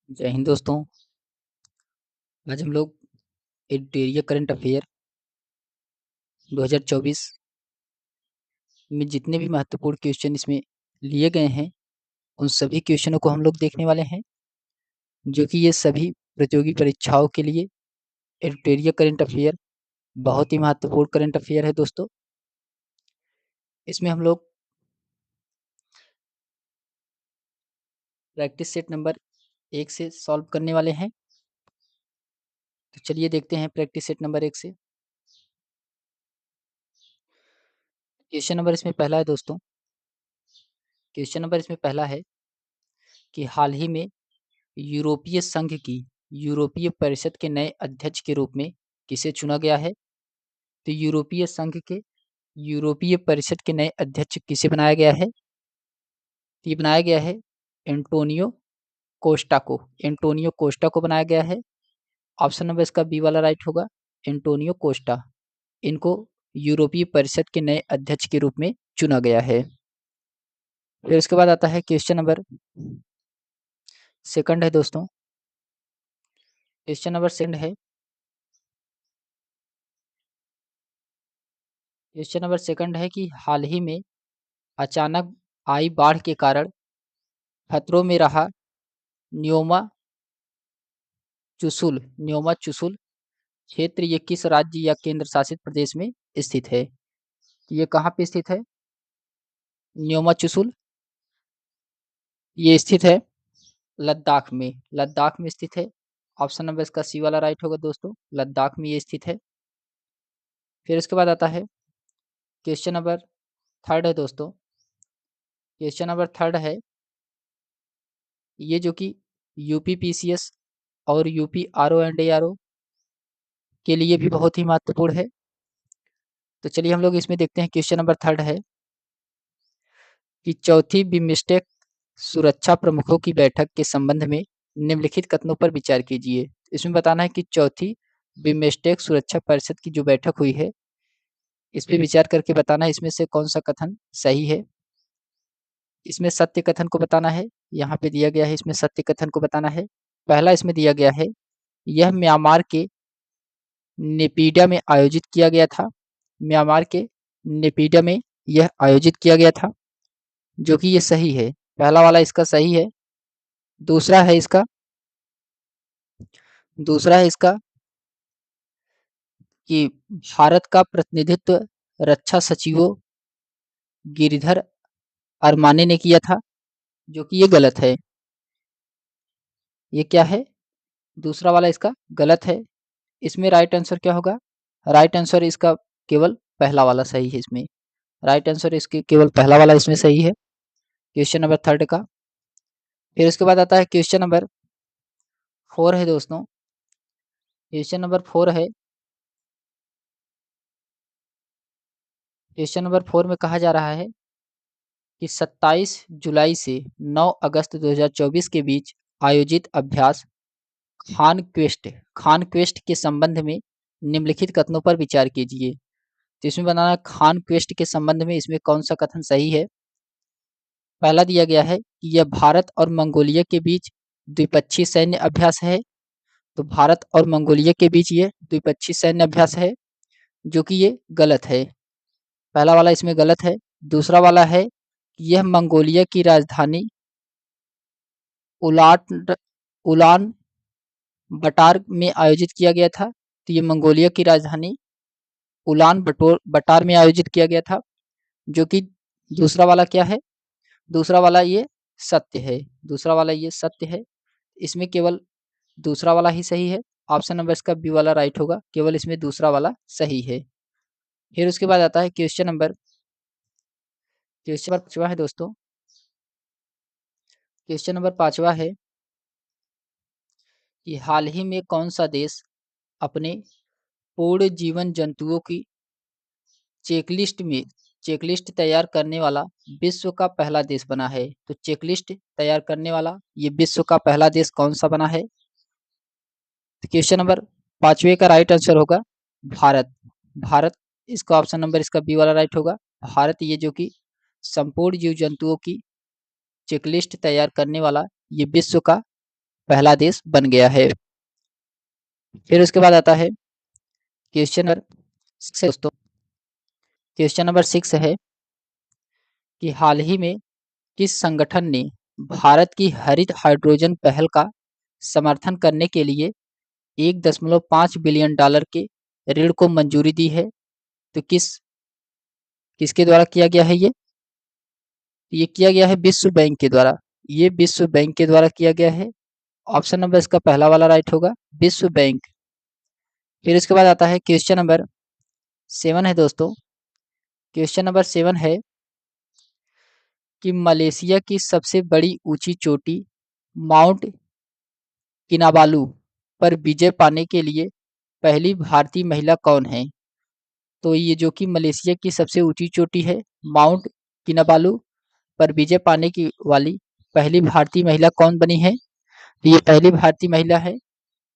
जय हिंद दोस्तों। आज हम लोग एडिटोरियल करंट अफेयर 2024 में जितने भी महत्वपूर्ण क्वेश्चन इसमें लिए गए हैं उन सभी क्वेश्चनों को हम लोग देखने वाले हैं, जो कि ये सभी प्रतियोगी परीक्षाओं के लिए एडिटोरियल करंट अफेयर बहुत ही महत्वपूर्ण करंट अफेयर है दोस्तों। इसमें हम लोग प्रैक्टिस सेट नंबर 1 से सॉल्व करने वाले हैं। तो चलिए देखते हैं प्रैक्टिस सेट नंबर 1 से। क्वेश्चन नंबर इसमें पहला है दोस्तों। क्वेश्चन नंबर इसमें पहला है कि हाल ही में यूरोपीय संघ की यूरोपीय परिषद के नए अध्यक्ष के रूप में किसे चुना गया है? तो यूरोपीय संघ के यूरोपीय परिषद के नए अध्यक्ष किसे बनाया गया है? तो ये बनाया गया है एंटोनियो कोस्टा को। एंटोनियो कोस्टा को बनाया गया है। ऑप्शन नंबर इसका बी वाला राइट होगा, एंटोनियो कोस्टा। इनको यूरोपीय परिषद के नए अध्यक्ष के रूप में चुना गया है। फिर उसके बाद आता है क्वेश्चन नंबर सेकंड है दोस्तों। क्वेश्चन नंबर सेकंड है, क्वेश्चन नंबर सेकंड है कि हाल ही में अचानक आई बाढ़ के कारण खतरों में रहा न्योमा चुसुल क्षेत्र ये किस राज्य या केंद्र शासित प्रदेश में स्थित है? ये कहाँ पे स्थित है? न्योमा चुसुल ये स्थित है लद्दाख में। लद्दाख में स्थित है। ऑप्शन नंबर इसका सी वाला राइट होगा दोस्तों, लद्दाख में ये स्थित है। फिर इसके बाद आता है क्वेश्चन नंबर थर्ड है दोस्तों। क्वेश्चन नंबर थर्ड है, ये जो कि यूपीपीसीएस और यूपी आरओ एंड एआरओ के लिए भी बहुत ही महत्वपूर्ण है। तो चलिए हम लोग इसमें देखते हैं। क्वेश्चन नंबर थर्ड है कि चौथी बिमस्टेक सुरक्षा प्रमुखों की बैठक के संबंध में निम्नलिखित कथनों पर विचार कीजिए। इसमें बताना है कि चौथी बिमस्टेक सुरक्षा परिषद की जो बैठक हुई है, इस पे विचार करके बताना है इसमें से कौन सा कथन सही है। इसमें सत्य कथन को बताना है। यहाँ पे दिया गया है, इसमें सत्य कथन को बताना है। पहला इसमें दिया गया है, यह म्यांमार के नेपीडा में आयोजित किया गया था। म्यांमार के नेपीडा में यह आयोजित किया गया था, जो कि ये सही है। पहला वाला इसका सही है। दूसरा है इसका दूसरा है इसका कि भारत का प्रतिनिधित्व रक्षा सचिवों गिरिधर अरमाने ने किया था, जो कि ये गलत है। ये क्या है? दूसरा वाला इसका गलत है। इसमें राइट आंसर क्या होगा? राइट आंसर इसका केवल पहला वाला सही है। इसमें राइट आंसर इसके केवल पहला वाला इसमें सही है, क्वेश्चन नंबर थर्ड का। फिर उसके बाद आता है क्वेश्चन नंबर फोर है दोस्तों। क्वेश्चन नंबर फोर है, क्वेश्चन नंबर फोर में कहा जा रहा है कि 27 जुलाई से 9 अगस्त 2024 के बीच आयोजित अभ्यास खान क्वेस्ट के संबंध में निम्नलिखित कथनों पर विचार कीजिए। तो इसमें बनाना खान क्वेस्ट के संबंध में इसमें कौन सा कथन सही है। पहला दिया गया है कि यह भारत और मंगोलिया के बीच द्विपक्षीय सैन्य अभ्यास है। तो भारत और मंगोलिया के बीच ये द्विपक्षीय सैन्य अभ्यास है, जो कि ये गलत है। पहला वाला इसमें गलत है। दूसरा वाला है कि यह मंगोलिया की राजधानी उलाट उलान बटार में आयोजित किया गया था। तो ये मंगोलिया की राजधानी उलान बटार में आयोजित किया गया था, जो कि दूसरा वाला क्या है? दूसरा वाला ये सत्य है। दूसरा वाला ये सत्य है। इसमें केवल दूसरा वाला ही सही है। ऑप्शन नंबर इसका बी वाला राइट होगा, केवल इसमें दूसरा वाला सही है। फिर उसके बाद आता है क्वेश्चन नंबर पांचवा है दोस्तों। क्वेश्चन नंबर पांचवा है कि हाल ही में कौन सा देश अपने पूर्ण जीवन जंतुओं की चेकलिस्ट तैयार करने वाला विश्व का पहला देश बना है। तो चेकलिस्ट तैयार करने वाला ये विश्व का पहला देश कौन सा बना है? तो क्वेश्चन नंबर पांचवे का राइट आंसर होगा भारत। भारत इसका ऑप्शन नंबर इसका बी वाला राइट होगा। भारत ये जो कि संपूर्ण जीव जंतुओं की चेकलिस्ट तैयार करने वाला ये विश्व का पहला देश बन गया है। फिर उसके बाद आता है क्वेश्चन नंबर 6 दोस्तों। क्वेश्चन नंबर 6 है कि हाल ही में किस संगठन ने भारत की हरित हाइड्रोजन पहल का समर्थन करने के लिए 1.5 बिलियन डॉलर के ऋण को मंजूरी दी है? तो किसके द्वारा किया गया है ये किया गया है विश्व बैंक के द्वारा। ये विश्व बैंक के द्वारा किया गया है। ऑप्शन नंबर इसका पहला वाला राइट होगा, विश्व बैंक। फिर इसके बाद आता है क्वेश्चन नंबर 7 है दोस्तों। क्वेश्चन नंबर 7 है कि मलेशिया की सबसे बड़ी ऊंची चोटी माउंट किनाबालू पर विजय पाने के लिए पहली भारतीय महिला कौन है? तो ये जो कि मलेशिया की सबसे ऊंची चोटी है माउंट किनाबालू पर विजय पाने की वाली पहली भारतीय महिला कौन बनी है? तो ये पहली भारतीय महिला है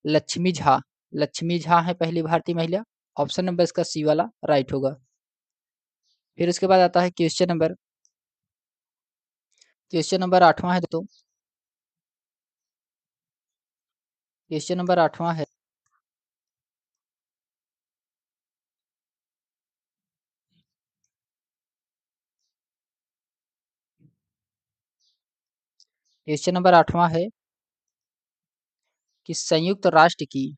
लक्ष्मी झा। लक्ष्मी झा है पहली भारतीय महिला। ऑप्शन नंबर इसका सी वाला राइट होगा। फिर उसके बाद आता है क्वेश्चन नंबर 8वां है दोस्तों। क्वेश्चन नंबर 8वां है क्वेश्चन नंबर 8वां है कि संयुक्त राष्ट्र की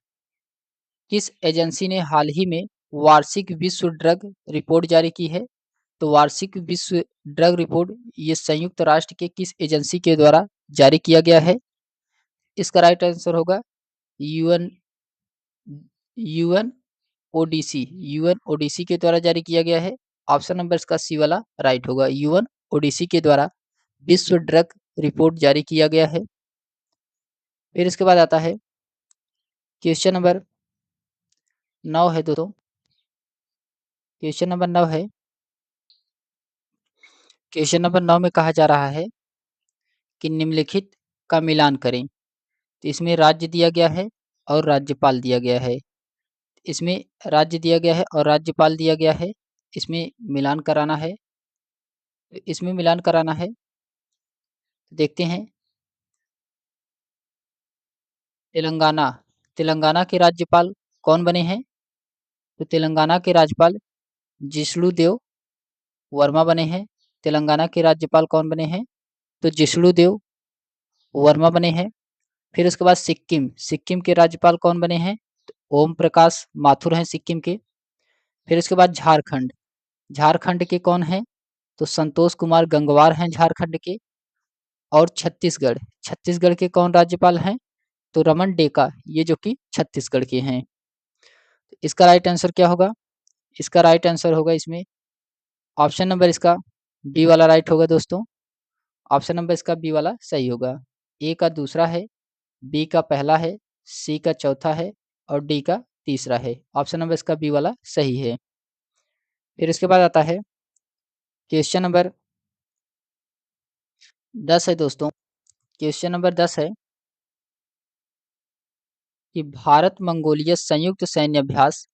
किस एजेंसी ने हाल ही में वार्षिक विश्व ड्रग रिपोर्ट जारी की है? तो वार्षिक विश्व ड्रग रिपोर्ट ये संयुक्त राष्ट्र के किस एजेंसी के द्वारा जारी किया गया है? इसका राइट आंसर होगा UN UNODC. UNODC के द्वारा जारी किया गया है। ऑप्शन नंबर इसका सी वाला राइट होगा। यूएन ओडीसी के द्वारा विश्व ड्रग रिपोर्ट जारी किया गया है। फिर इसके बाद आता है क्वेश्चन नंबर 9 है दोस्तों। क्वेश्चन नंबर 9 है, क्वेश्चन नंबर 9 में कहा जा रहा है कि निम्नलिखित का मिलान करें। तो इसमें राज्य दिया गया है और राज्यपाल दिया गया है। इसमें राज्य दिया गया है और राज्यपाल दिया गया है। इसमें मिलान कराना है। इसमें मिलान कराना है। देखते हैं। तेलंगाना तेलंगाना के राज्यपाल कौन बने हैं? तो तेलंगाना के राज्यपाल जिष्णु देव वर्मा बने हैं। तेलंगाना के राज्यपाल कौन बने हैं? तो जिष्णु देव वर्मा बने हैं। फिर उसके बाद सिक्किम सिक्किम के राज्यपाल कौन बने हैं? तो ओम प्रकाश माथुर हैं सिक्किम के। फिर उसके बाद झारखंड झारखंड के कौन हैं? तो संतोष कुमार गंगवार हैं झारखंड के। और छत्तीसगढ़ छत्तीसगढ़ के कौन राज्यपाल हैं? तो रमन डेका, ये जो कि छत्तीसगढ़ के हैं। इसका राइट आंसर क्या होगा? इसका राइट आंसर होगा इसमें ऑप्शन नंबर इसका बी वाला राइट होगा दोस्तों। ऑप्शन नंबर इसका बी वाला सही होगा। ए का दूसरा है, बी का पहला है, सी का चौथा है और डी का तीसरा है। ऑप्शन नंबर इसका बी वाला सही है। फिर इसके बाद आता है क्वेश्चन नंबर 10 है दोस्तों। क्वेश्चन नंबर 10 है कि भारत मंगोलिया संयुक्त सैन्य अभ्यास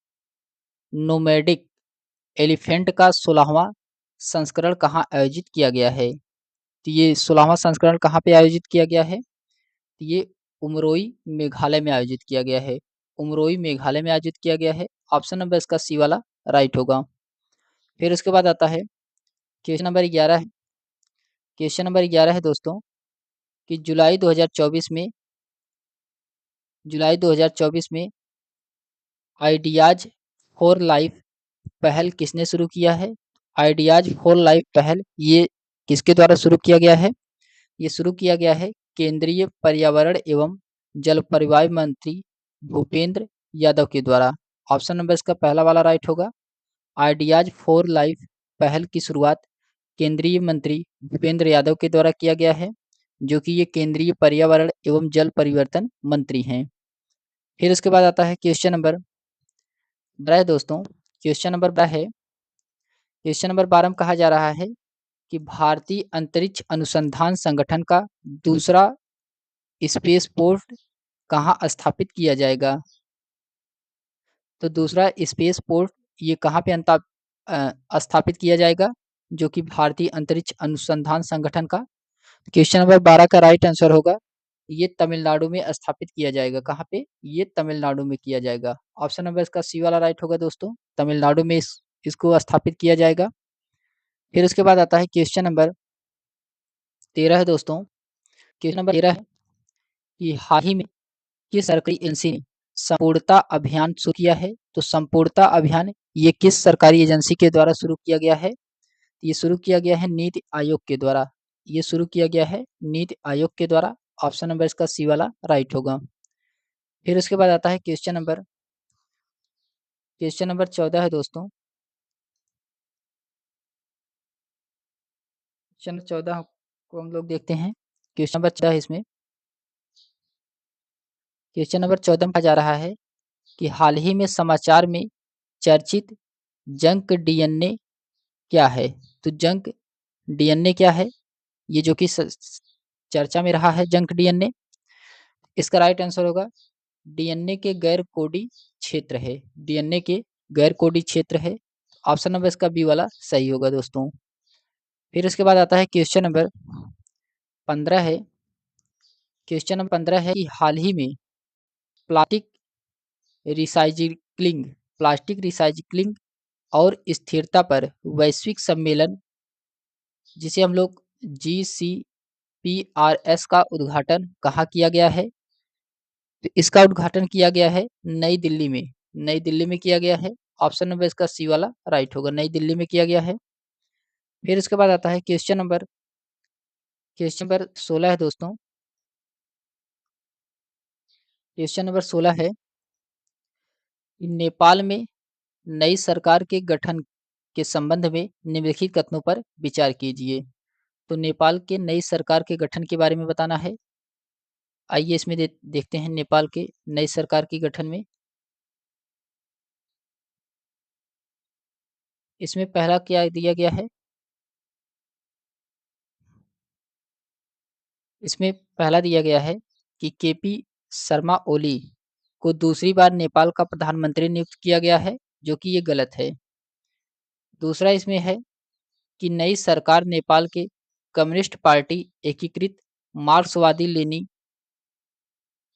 नोमैडिक एलिफेंट का 16वां संस्करण कहाँ आयोजित किया गया है? तो ये 16वां संस्करण कहाँ पे आयोजित किया गया है? तो ये उमरोई मेघालय में आयोजित किया गया है। उमरोई मेघालय में आयोजित किया गया है। ऑप्शन नंबर इसका सी वाला राइट होगा। फिर उसके बाद आता है क्वेश्चन नंबर 11 है। क्वेश्चन नंबर 11 है दोस्तों कि जुलाई 2024 में आइडियाज फॉर लाइफ पहल किसने शुरू किया है? आइडियाज फॉर लाइफ पहल ये किसके द्वारा शुरू किया गया है? ये शुरू किया गया है केंद्रीय पर्यावरण एवं जल परिवहन मंत्री भूपेंद्र यादव के द्वारा। ऑप्शन नंबर इसका पहला वाला राइट होगा। आइडियाज फॉर लाइफ पहल की शुरुआत केंद्रीय मंत्री भूपेंद्र यादव के द्वारा किया गया है, जो कि ये केंद्रीय पर्यावरण एवं जल परिवर्तन मंत्री हैं। फिर उसके बाद आता है क्वेश्चन नंबर 12 दोस्तों। क्वेश्चन नंबर 12 है। क्वेश्चन नंबर 12 में कहा जा रहा है कि भारतीय अंतरिक्ष अनुसंधान संगठन का दूसरा स्पेस पोर्ट कहाँ स्थापित किया जाएगा? तो दूसरा स्पेस पोर्ट ये कहाँ पे स्थापित किया जाएगा? जो कि भारतीय अंतरिक्ष अनुसंधान संगठन का। क्वेश्चन नंबर 12 का राइट आंसर होगा ये तमिलनाडु में स्थापित किया जाएगा। कहाँ पे? ये तमिलनाडु में किया जाएगा। ऑप्शन नंबर इसका सी वाला राइट होगा दोस्तों, तमिलनाडु में इसको स्थापित किया जाएगा। फिर उसके बाद आता है क्वेश्चन नंबर 13 है दोस्तों। क्वेश्चन नंबर 13 है कि हाल ही में किस सरकारी एजेंसी ने संपूर्णता अभियान शुरू किया है? तो संपूर्णता अभियान ये किस सरकारी एजेंसी के द्वारा शुरू किया गया है? ये शुरू किया गया है नीति आयोग के द्वारा। ये शुरू किया गया है नीति आयोग के द्वारा। ऑप्शन नंबर इसका सी वाला राइट होगा। फिर उसके बाद आता है क्वेश्चन नंबर 14 है दोस्तों। क्वेश्चन 14 को हम लोग देखते हैं। क्वेश्चन नंबर 14 है इसमें। क्वेश्चन नंबर 14 में कहा जा रहा है कि हाल ही में समाचार में चर्चित जंक डीएनए क्या है? तो जंक डीएनए क्या है? ये जो कि चर्चा में रहा है जंक डीएनए। इसका राइट आंसर होगा डीएनए के गैर कोडी क्षेत्र है। डीएनए के गैर कोडी क्षेत्र है। ऑप्शन नंबर इसका बी वाला सही होगा दोस्तों। फिर इसके बाद आता है क्वेश्चन नंबर 15 है। क्वेश्चन नंबर 15 है कि हाल ही में प्लास्टिक रिसाइक्लिंग प्लास्टिक रिसाइक्लिंग और स्थिरता पर वैश्विक सम्मेलन, जिसे हम लोग GCPRS का उद्घाटन कहाँ किया गया है? तो इसका उद्घाटन किया गया है नई दिल्ली में। नई दिल्ली में किया गया है। ऑप्शन नंबर इसका सी वाला राइट होगा, नई दिल्ली में किया गया है। फिर इसके बाद आता है क्वेश्चन नंबर 16 है दोस्तों। क्वेश्चन नंबर 16 है कि नेपाल में नई सरकार के गठन के संबंध में निम्नलिखित कथनों पर विचार कीजिए। तो नेपाल के नई सरकार के गठन के बारे में बताना है। आइए इसमें देखते हैं नेपाल के नई सरकार के गठन में। इसमें पहला क्या दिया गया है? इसमें पहला दिया गया है कि केपी शर्मा ओली को दूसरी बार नेपाल का प्रधानमंत्री नियुक्त किया गया है, जो कि ये गलत है। दूसरा इसमें है कि नई सरकार नेपाल के कम्युनिस्ट पार्टी एकीकृत मार्क्सवादी लेनी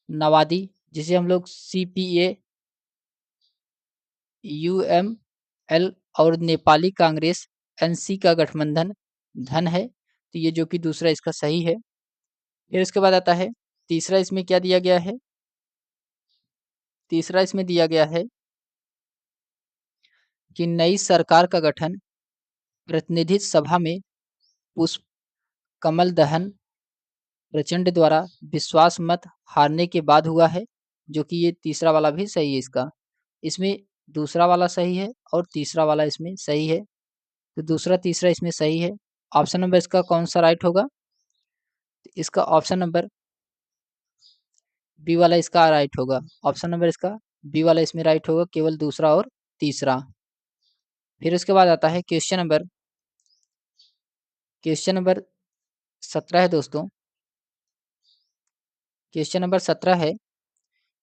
नवादी, जिसे हम लोग CPA, UML और नेपाली कांग्रेस NC का गठबंधन धन है। तो ये जो कि दूसरा इसका सही है। फिर इसके बाद आता है तीसरा, इसमें क्या दिया गया है? तीसरा इसमें दिया गया है कि नई सरकार का गठन प्रतिनिधि सभा में पुष्प कमल दहन प्रचंड द्वारा विश्वास मत हारने के बाद हुआ है, जो कि ये तीसरा वाला भी सही है इसका। इसमें दूसरा वाला सही है और तीसरा वाला इसमें सही है। तो दूसरा तीसरा इसमें सही है। ऑप्शन नंबर इसका कौन सा राइट होगा? इसका ऑप्शन नंबर बी वाला इसका राइट होगा। ऑप्शन नंबर इसका बी वाला इसमें राइट होगा, केवल दूसरा और तीसरा। फिर उसके बाद आता है क्वेश्चन नंबर 17 है दोस्तों। क्वेश्चन नंबर 17 है।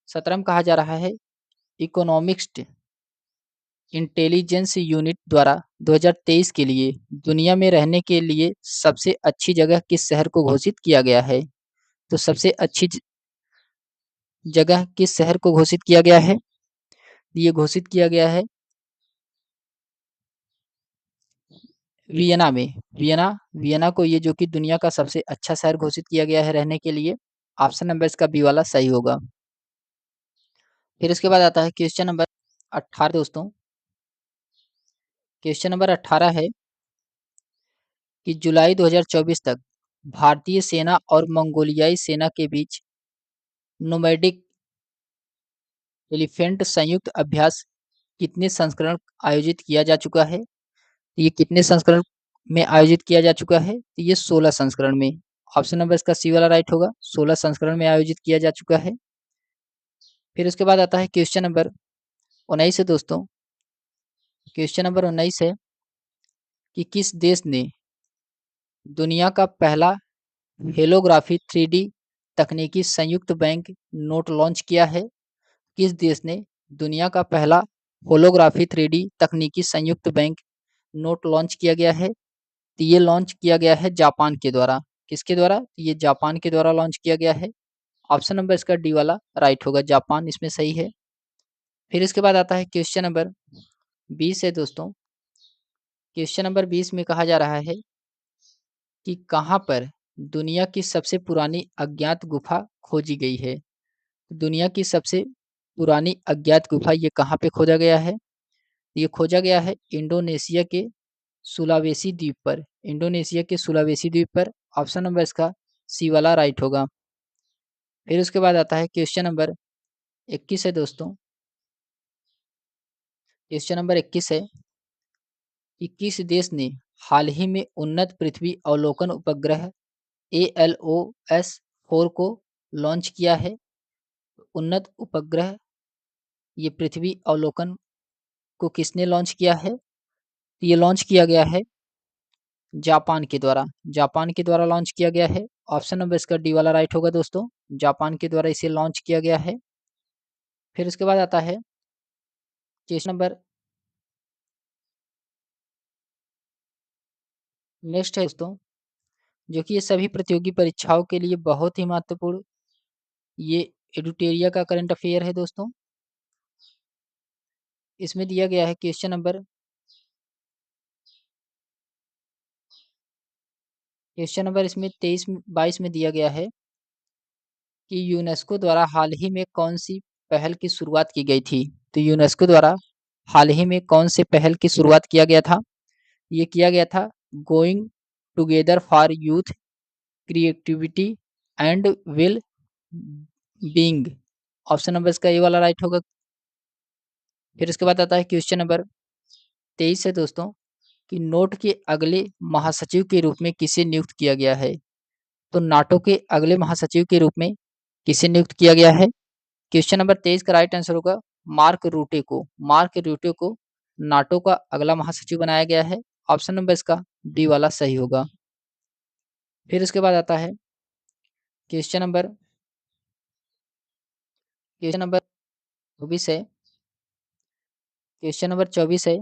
17 में कहा जा रहा है इकोनॉमिक्स इंटेलिजेंस यूनिट द्वारा 2023 के लिए दुनिया में रहने के लिए सबसे अच्छी जगह किस शहर को घोषित किया गया है? तो सबसे अच्छी जगह किस शहर को घोषित किया गया है? ये घोषित किया गया है वियना में। वियना को ये जो कि दुनिया का सबसे अच्छा शहर घोषित किया गया है रहने के लिए। ऑप्शन नंबर इसका बी वाला सही होगा। फिर इसके बाद आता है क्वेश्चन नंबर 18 दोस्तों। क्वेश्चन नंबर 18 है कि जुलाई 2024 तक भारतीय सेना और मंगोलियाई सेना के बीच नोमैडिक एलिफेंट संयुक्त अभ्यास कितने संस्करण आयोजित किया जा चुका है? ये कितने संस्करण में आयोजित किया जा चुका है? तो ये 16 संस्करण में। ऑप्शन नंबर इसका सी वाला राइट होगा, 16 संस्करण में आयोजित किया जा चुका है। फिर उसके बाद आता है क्वेश्चन नंबर 19 है दोस्तों। क्वेश्चन नंबर 19 है कि किस देश ने दुनिया का पहला हेलोग्राफी 3D तकनीकी संयुक्त बैंक नोट लॉन्च किया है? किस देश ने दुनिया का पहला होलोग्राफी 3D तकनीकी संयुक्त बैंक नोट लॉन्च किया गया है? तो ये लॉन्च किया गया है जापान के द्वारा। किसके द्वारा? ये जापान के द्वारा लॉन्च किया गया है। ऑप्शन नंबर इसका डी वाला राइट होगा, जापान इसमें सही है। फिर इसके बाद आता है क्वेश्चन नंबर 20 है दोस्तों। क्वेश्चन नंबर 20 में कहा जा रहा है कि कहाँ पर दुनिया की सबसे पुरानी अज्ञात गुफा खोजी गई है। दुनिया की सबसे पुरानी अज्ञात गुफा ये कहाँ पे खोजा गया है? ये खोजा गया है इंडोनेशिया के सुलावेसी द्वीप पर। इंडोनेशिया के सुलावेसी द्वीप पर। ऑप्शन नंबर इसका सी वाला राइट होगा। फिर उसके बाद आता है क्वेश्चन नंबर 21 है दोस्तों। क्वेश्चन नंबर 21 है कि किस देश ने हाल ही में उन्नत पृथ्वी अवलोकन उपग्रह ALOS-4 को लॉन्च किया है? उन्नत उपग्रह ये पृथ्वी अवलोकन को किसने लॉन्च किया है? ये लॉन्च किया गया है जापान के द्वारा। जापान के द्वारा लॉन्च किया गया है। ऑप्शन नंबर इसका डी वाला राइट होगा दोस्तों। जापान के द्वारा इसे लॉन्च किया गया है। फिर उसके बाद आता है क्वेश्चन नंबर नेक्स्ट है दोस्तों, जो कि ये सभी प्रतियोगी परीक्षाओं के लिए बहुत ही महत्वपूर्ण ये एडुटेरिया का करंट अफेयर है दोस्तों। इसमें दिया गया है क्वेश्चन नंबर इसमें 23-22 में दिया गया है कि यूनेस्को द्वारा हाल ही में कौन सी पहल की शुरुआत की गई थी? तो यूनेस्को द्वारा हाल ही में कौन से पहल की शुरुआत किया गया था? ये किया गया था going together for youth creativity and well being. Option number इसका ए वाला राइट होगा। फिर उसके बाद आता है क्वेश्चन नंबर 23 है दोस्तों कि नोट के अगले महासचिव के रूप में किसे नियुक्त किया गया है? तो नाटो के अगले महासचिव के रूप में किसे नियुक्त किया गया है? क्वेश्चन नंबर 23 का राइट आंसर होगा मार्क रूटे को। मार्क रूटे को नाटो का अगला महासचिव बनाया गया है। ऑप्शन नंबर इसका डी वाला सही होगा। फिर उसके बाद आता है क्वेश्चन नंबर 24 है। क्वेश्चन नंबर 24 है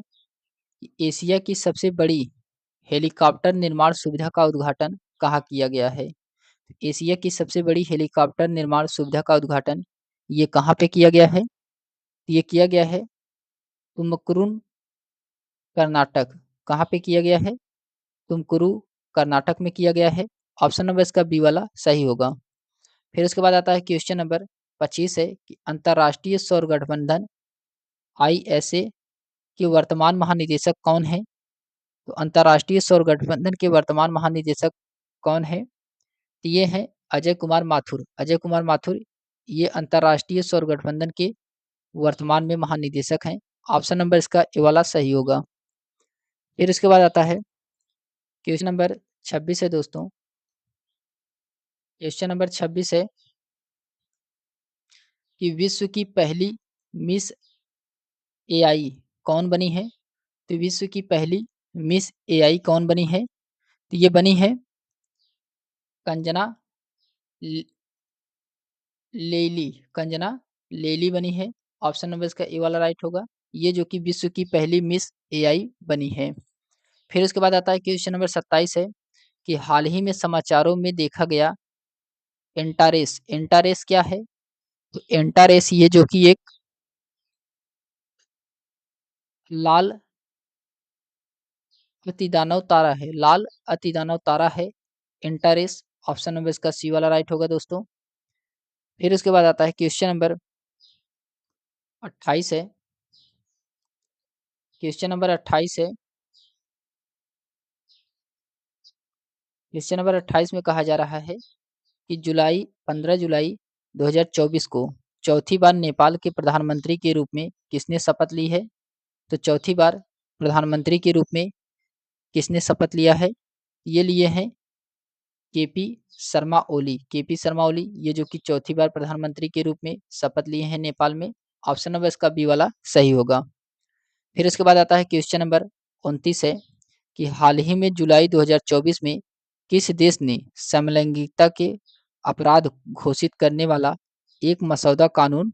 कि एशिया की सबसे बड़ी हेलीकॉप्टर निर्माण सुविधा का उद्घाटन कहाँ किया गया है? एशिया की सबसे बड़ी हेलीकॉप्टर निर्माण सुविधा का उद्घाटन ये कहाँ पे किया गया है? ये किया गया है तुमकुरुन, कर्नाटक। कहाँ पे किया गया है? तुमकुरु, कर्नाटक में किया गया है। ऑप्शन नंबर इसका बी वाला सही होगा। फिर उसके बाद आता है क्वेश्चन नंबर 25 है कि अंतर्राष्ट्रीय सौर गठबंधन ISA के वर्तमान महानिदेशक कौन है? तो अंतर्राष्ट्रीय सौर गठबंधन के वर्तमान महानिदेशक कौन है? तो ये है अजय कुमार माथुर। अजय कुमार माथुर ये अंतर्राष्ट्रीय सौर गठबंधन के वर्तमान में महानिदेशक हैं। ऑप्शन नंबर इसका ए वाला सही होगा। फिर इसके बाद आता है क्वेश्चन नंबर 26 है दोस्तों। क्वेश्चन नंबर 26 है कि विश्व की पहली मिस AI कौन बनी है? तो विश्व की पहली मिस AI कौन बनी है? तो ये बनी है कंजना ल- लेली। कंजना लेली बनी है। ऑप्शन नंबर इसका ए वाला राइट होगा। ये जो कि विश्व की पहली मिस AI बनी है। फिर उसके बाद आता है क्वेश्चन नंबर 27 है कि हाल ही में समाचारों में देखा गया एंटारेस। एंटारेस क्या है? तो एंटारेस ये जो कि एक लाल अतिदानव तारा है। लाल अतिदानव तारा है एंटारेस। ऑप्शन नंबर इसका सी वाला राइट होगा दोस्तों। फिर उसके बाद आता है क्वेश्चन नंबर 28 है। क्वेश्चन नंबर 28 है। क्वेश्चन नंबर 28 में कहा जा रहा है कि 15 जुलाई 2024 को चौथी बार नेपाल के प्रधानमंत्री के रूप में किसने शपथ ली है? तो चौथी बार प्रधानमंत्री के रूप में किसने शपथ लिया है? ये लिए हैं केपी शर्मा ओली। केपी शर्मा ओली ये जो कि चौथी बार प्रधानमंत्री के रूप में शपथ लिए हैं नेपाल में। ऑप्शन नंबर इसका बी वाला सही होगा। फिर इसके बाद आता है क्वेश्चन नंबर 29 है कि हाल ही में जुलाई 2024 में किस देश ने समलैंगिकता के अपराध घोषित करने वाला एक मसौदा कानून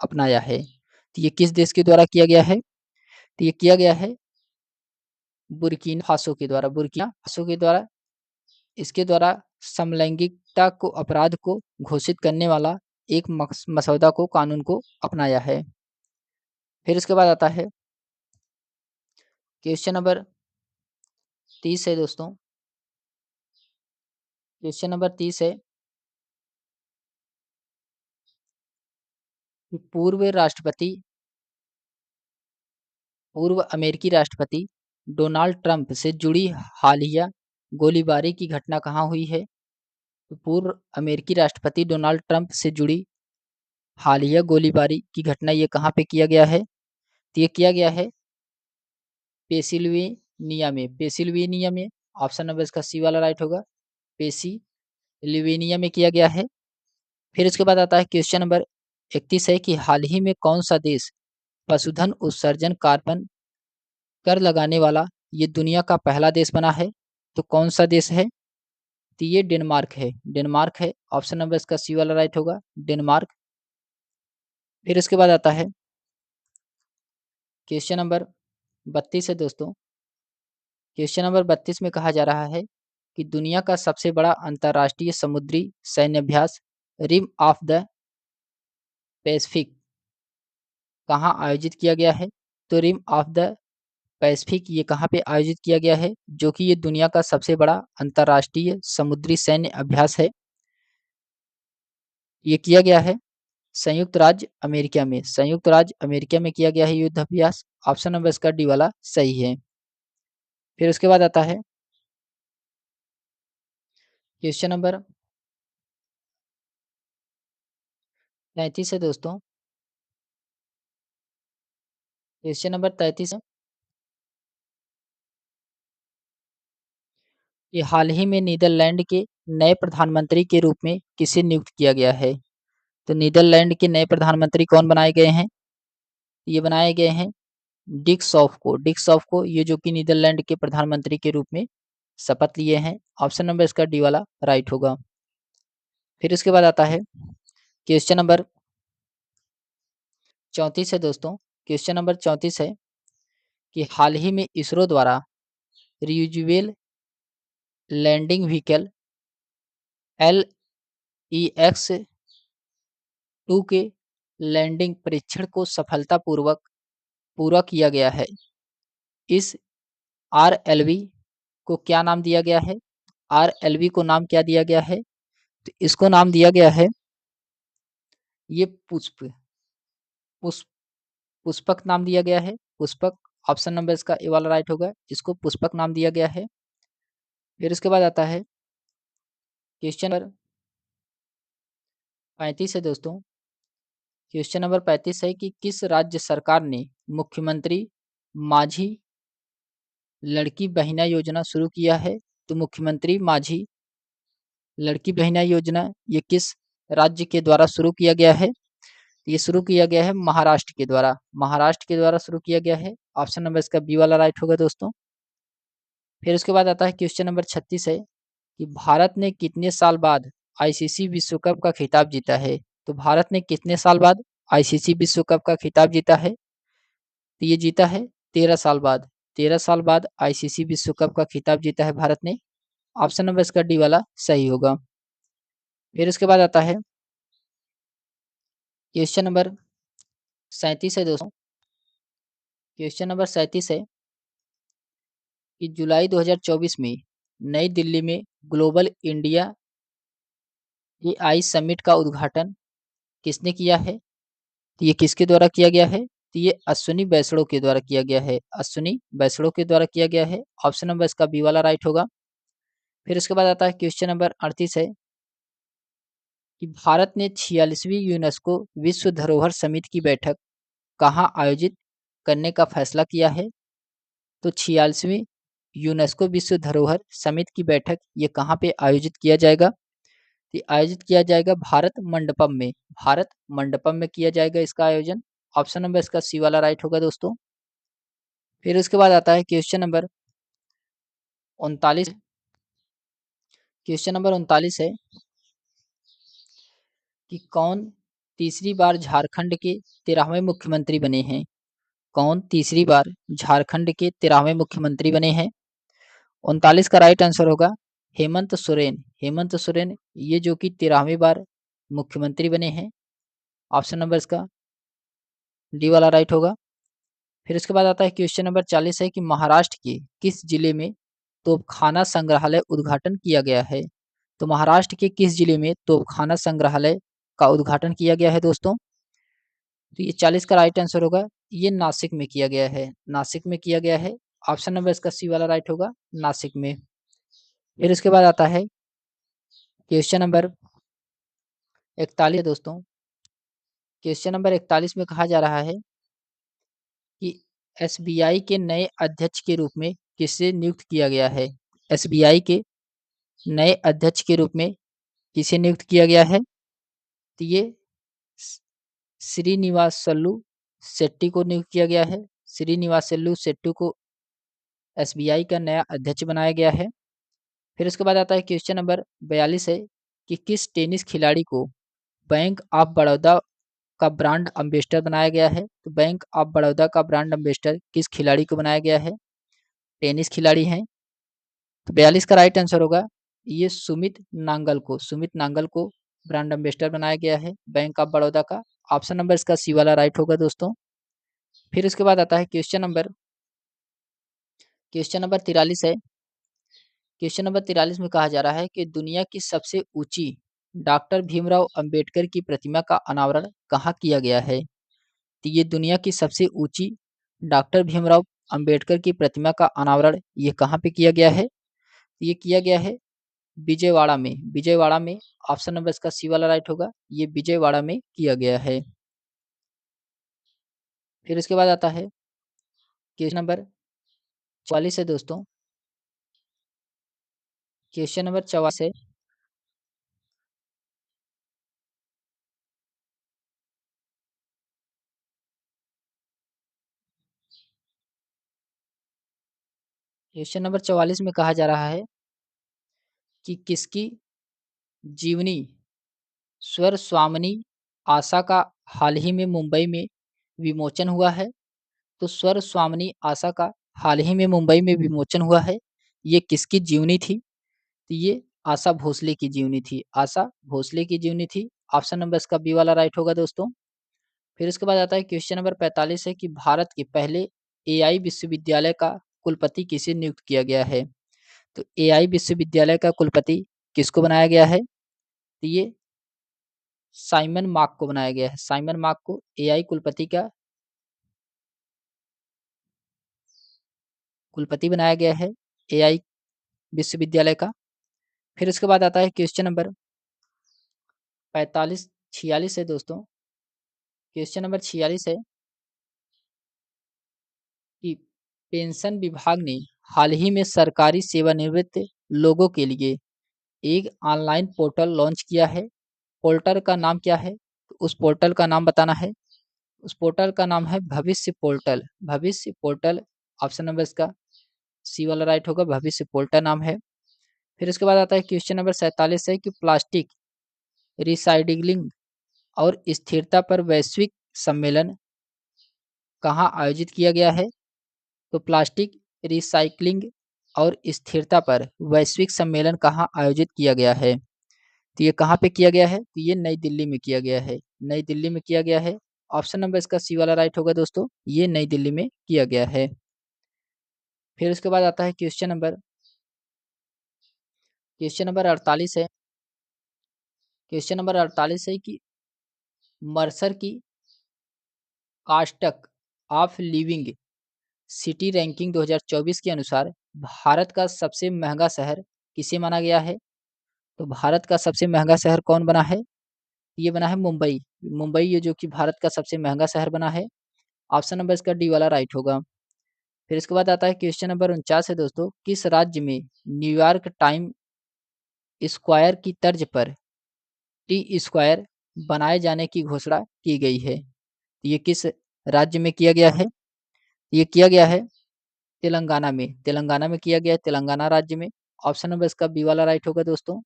अपनाया है? तो ये किस देश के द्वारा किया गया है? तो ये किया गया है बुर्किना फासो के द्वारा। बुर्किना फासो के द्वारा इसके द्वारा समलैंगिकता को अपराध को घोषित करने वाला एक मसौदा को कानून को अपनाया है। फिर इसके बाद आता है क्वेश्चन नंबर 30 है दोस्तों। क्वेश्चन नंबर 30 है कि पूर्व अमेरिकी राष्ट्रपति डोनाल्ड ट्रंप से जुड़ी हालिया गोलीबारी की घटना कहाँ हुई है? तो पूर्व अमेरिकी राष्ट्रपति डोनाल्ड ट्रंप से जुड़ी हालिया गोलीबारी की घटना ये कहाँ पे किया गया है? तो ये किया गया है पेसिल्वेनिया में। ऑप्शन नंबर इसका सी वाला राइट होगा। पेसिल्वेनिया में किया गया है। फिर इसके बाद आता है क्वेश्चन नंबर 31 है कि हाल ही में कौन सा देश पशुधन उत्सर्जन कार्बन कर लगाने वाला ये दुनिया का पहला देश बना है? तो कौन सा देश है? तो ये डेनमार्क है। ऑप्शन नंबर इसका सी वाला राइट होगा, डेनमार्क। फिर इसके बाद आता है क्वेश्चन नंबर 32 है दोस्तों। क्वेश्चन नंबर 32 में कहा जा रहा है कि दुनिया का सबसे बड़ा अंतर्राष्ट्रीय समुद्री सैन्य अभ्यास रिम ऑफ द पैसिफिक कहाँ आयोजित किया गया है? तो रिम ऑफ द पैसिफिक ये कहाँ पे आयोजित किया गया है, जो कि ये दुनिया का सबसे बड़ा अंतर्राष्ट्रीय समुद्री सैन्य अभ्यास है। ये किया गया है संयुक्त राज्य अमेरिका में किया गया है युद्ध अभ्यास। ऑप्शन नंबर इसका डी वाला सही है। फिर उसके बाद आता है क्वेश्चन नंबर 33 है दोस्तों। क्वेश्चन नंबर 33 है कि हाल ही में नीदरलैंड के नए प्रधानमंत्री के रूप में किसे नियुक्त किया गया है? तो नीदरलैंड के नए प्रधानमंत्री कौन बनाए गए हैं? ये बनाए गए हैं डिक सॉफ को ये जो कि नीदरलैंड के प्रधानमंत्री के रूप में शपथ लिए हैं। ऑप्शन नंबर इसका डी वाला राइट होगा। फिर इसके बाद आता है क्वेश्चन नंबर 34 है दोस्तों। क्वेश्चन नंबर 34 है कि हाल ही में इसरो द्वारा रियूजेबल लैंडिंग व्हीकल LEX-2 के लैंडिंग परीक्षण को सफलतापूर्वक पूरा किया गया है। इस RLV को क्या नाम दिया गया है? RLV को नाम क्या दिया गया है? तो इसको नाम दिया गया है ये पुष्प पुष्पक नाम दिया गया है, पुष्पक। ऑप्शन नंबर इसका ए वाला राइट होगा, इसको पुष्पक नाम दिया गया है। फिर इसके बाद आता है क्वेश्चन नंबर 35 है दोस्तों। क्वेश्चन नंबर 35 है कि किस राज्य सरकार ने मुख्यमंत्री माझी लड़की बहिना योजना शुरू किया है? तो मुख्यमंत्री माझी लड़की बहिना योजना ये किस राज्य के द्वारा शुरू किया गया है? ये शुरू किया गया है महाराष्ट्र के द्वारा शुरू किया गया है। ऑप्शन नंबर इसका बी वाला राइट होगा दोस्तों। फिर उसके बाद आता है क्वेश्चन नंबर 36 है कि भारत ने कितने साल बाद आईसीसी विश्व कप का खिताब जीता है? तो भारत ने कितने साल बाद आईसीसी विश्व कप का खिताब जीता है? तो ये जीता है 13 साल बाद। 13 साल बाद आईसीसी विश्व कप का खिताब जीता है भारत ने। ऑप्शन नंबर इसका डी वाला सही होगा। फिर उसके बाद आता है क्वेश्चन नंबर 37 है दोस्तों। क्वेश्चन नंबर 37 है कि जुलाई 2024 में नई दिल्ली में ग्लोबल इंडिया एआई समिट का उद्घाटन किसने किया है? तो ये किसके द्वारा किया गया है? तो ये अश्विनी वैष्णव के द्वारा किया गया है, अश्विनी वैष्णव के द्वारा किया गया है। ऑप्शन नंबर इसका बी वाला राइट होगा। फिर उसके बाद आता है क्वेश्चन नंबर 38 है कि भारत ने 46वीं यूनेस्को विश्व धरोहर समिति की बैठक कहाँ आयोजित करने का फैसला किया है? तो 46वीं यूनेस्को विश्व धरोहर समिति की बैठक ये कहाँ पे आयोजित किया जाएगा? ये आयोजित किया जाएगा भारत मंडपम में किया जाएगा इसका आयोजन। ऑप्शन नंबर इसका सी वाला राइट होगा दोस्तों। फिर उसके बाद आता है क्वेश्चन नंबर 39। क्वेश्चन नंबर 39 है कि कौन तीसरी बार झारखंड के 13वें मुख्यमंत्री बने हैं? कौन तीसरी बार झारखंड के 13वें मुख्यमंत्री बने हैं? 39 का राइट आंसर होगा हेमंत सोरेन ये जो कि 13वीं बार मुख्यमंत्री बने हैं। ऑप्शन नंबर इसका डी वाला राइट होगा। फिर उसके बाद आता है क्वेश्चन नंबर 40 है कि महाराष्ट्र के किस जिले में तोपखाना संग्रहालय उद्घाटन किया गया है। तो महाराष्ट्र के किस जिले में तोपखाना संग्रहालय का उद्घाटन किया गया है दोस्तों। तो ये 40 का राइट आंसर होगा। ये नासिक में किया गया है, नासिक में किया गया है। ऑप्शन नंबर इसका सी वाला राइट होगा, नासिक में। फिर इसके बाद आता है क्वेश्चन नंबर 41 दोस्तों। क्वेश्चन नंबर 41 में कहा जा रहा है कि एसबीआई के नए अध्यक्ष के रूप में किसे नियुक्त किया गया है। एसबीआई के नए अध्यक्ष के रूप में किसे नियुक्त किया गया है। तो ये श्रीनिवासल्लू शेट्टी को नियुक्त किया गया है। श्रीनिवासल्लू शेट्टी को एसबीआई का नया अध्यक्ष बनाया गया है। फिर उसके बाद आता है क्वेश्चन नंबर 42 है कि किस टेनिस खिलाड़ी को बैंक ऑफ बड़ौदा का ब्रांड एम्बेसडर बनाया गया है। तो बैंक ऑफ बड़ौदा का ब्रांड एम्बेसडर किस खिलाड़ी को बनाया गया है। टेनिस खिलाड़ी हैं। तो 42 का राइट आंसर होगा ये सुमित नांगल को ब्रांड एम्बेसडर बनाया गया है बैंक ऑफ बड़ौदा का। ऑप्शन नंबर इसका सी वाला राइट होगा दोस्तों। फिर उसके बाद आता है क्वेश्चन नंबर 43 है। क्वेश्चन नंबर 43 में कहा जा रहा है कि दुनिया की सबसे ऊंची डॉक्टर भीमराव अंबेडकर की प्रतिमा का अनावरण कहाँ किया गया है। तो ये दुनिया की सबसे ऊंची डॉक्टर भीमराव अंबेडकर की प्रतिमा का अनावरण ये कहाँ पे किया गया है। ये किया गया है विजयवाड़ा में। ऑप्शन नंबर इसका सी वाला राइट होगा, ये विजयवाड़ा में किया गया है। फिर इसके बाद आता है क्वेश्चन नंबर 44 है दोस्तों। क्वेश्चन नंबर 44 है। क्वेश्चन नंबर 44 में कहा जा रहा है कि किसकी जीवनी स्वर स्वामिनी आशा का हाल ही में मुंबई में विमोचन हुआ है। तो स्वर स्वामिनी आशा का हाल ही में मुंबई में विमोचन हुआ है। ये किसकी जीवनी थी। तो ये आशा भोसले की जीवनी थी, आशा भोसले की जीवनी थी। ऑप्शन नंबर इसका बी वाला राइट होगा दोस्तों। फिर उसके बाद आता है क्वेश्चन नंबर 45 है कि भारत के पहले एआई विश्वविद्यालय का कुलपति किसे नियुक्त किया गया है। तो एआई विश्वविद्यालय का कुलपति किसको बनाया गया है। तो ये साइमन मार्क को बनाया गया है। साइमन मार्क को एआई कुलपति बनाया गया है एआई विश्वविद्यालय का। फिर उसके बाद आता है क्वेश्चन नंबर 46 है दोस्तों। क्वेश्चन नंबर 46 है कि पेंशन विभाग ने हाल ही में सरकारी सेवानिवृत्त लोगों के लिए एक ऑनलाइन पोर्टल लॉन्च किया है। पोर्टल का नाम क्या है। तो उस पोर्टल का नाम बताना है। उस पोर्टल का नाम है भविष्य पोर्टल। भविष्य पोर्टल ऑप्शन नंबर इसका सी वाला राइट होगा, भविष्य पोर्टल नाम है। फिर उसके बाद आता है क्वेश्चन नंबर 47 है कि प्लास्टिक रिसाइक्लिंग और स्थिरता पर वैश्विक सम्मेलन कहाँ आयोजित किया गया है। तो प्लास्टिक रिसाइक्लिंग और स्थिरता पर वैश्विक सम्मेलन कहाँ आयोजित किया गया है। तो ये कहाँ पे किया गया है। तो ये नई दिल्ली में किया गया है, नई दिल्ली में किया गया है। ऑप्शन नंबर इसका सी वाला राइट होगा दोस्तों, ये नई दिल्ली में किया गया है। फिर उसके बाद आता है क्वेश्चन नंबर 48 है। क्वेश्चन नंबर 48 है कि मर्सर की कास्टक ऑफ लिविंग सिटी रैंकिंग 2024 के अनुसार भारत का सबसे महंगा शहर किसे माना गया है। तो भारत का सबसे महंगा शहर कौन बना है। ये बना है मुंबई। मुंबई ये जो कि भारत का सबसे महंगा शहर बना है। ऑप्शन नंबर इसका डी वाला राइट होगा। फिर इसके बाद आता है क्वेश्चन नंबर 49 है दोस्तों। किस राज्य में न्यूयॉर्क टाइम स्क्वायर की तर्ज पर टी स्क्वायर बनाए जाने की घोषणा की गई है। ये किस राज्य में किया गया है। ये किया गया है तेलंगाना में। तेलंगाना में किया गया है, तेलंगाना राज्य में। ऑप्शन नंबर इसका बी वाला राइट होगा दोस्तों।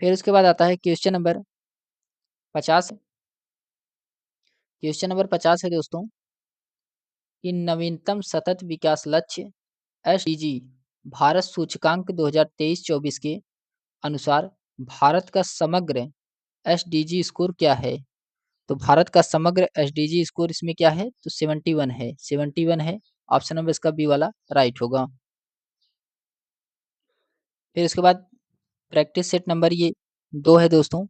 फिर उसके बाद आता है क्वेश्चन नंबर 50। क्वेश्चन नंबर 50 है दोस्तों कि नवीनतम सतत विकास लक्ष्य एसडीजी भारत सूचकांक 2023-24 के अनुसार भारत का समग्र एसडीजी स्कोर क्या है? तो भारत का समग्र एसडीजी स्कोर इसमें क्या है? तो 71 है, 71 है। ऑप्शन नंबर इसका बी वाला राइट होगा। फिर इसके बाद प्रैक्टिस सेट नंबर ये 2 है दोस्तों।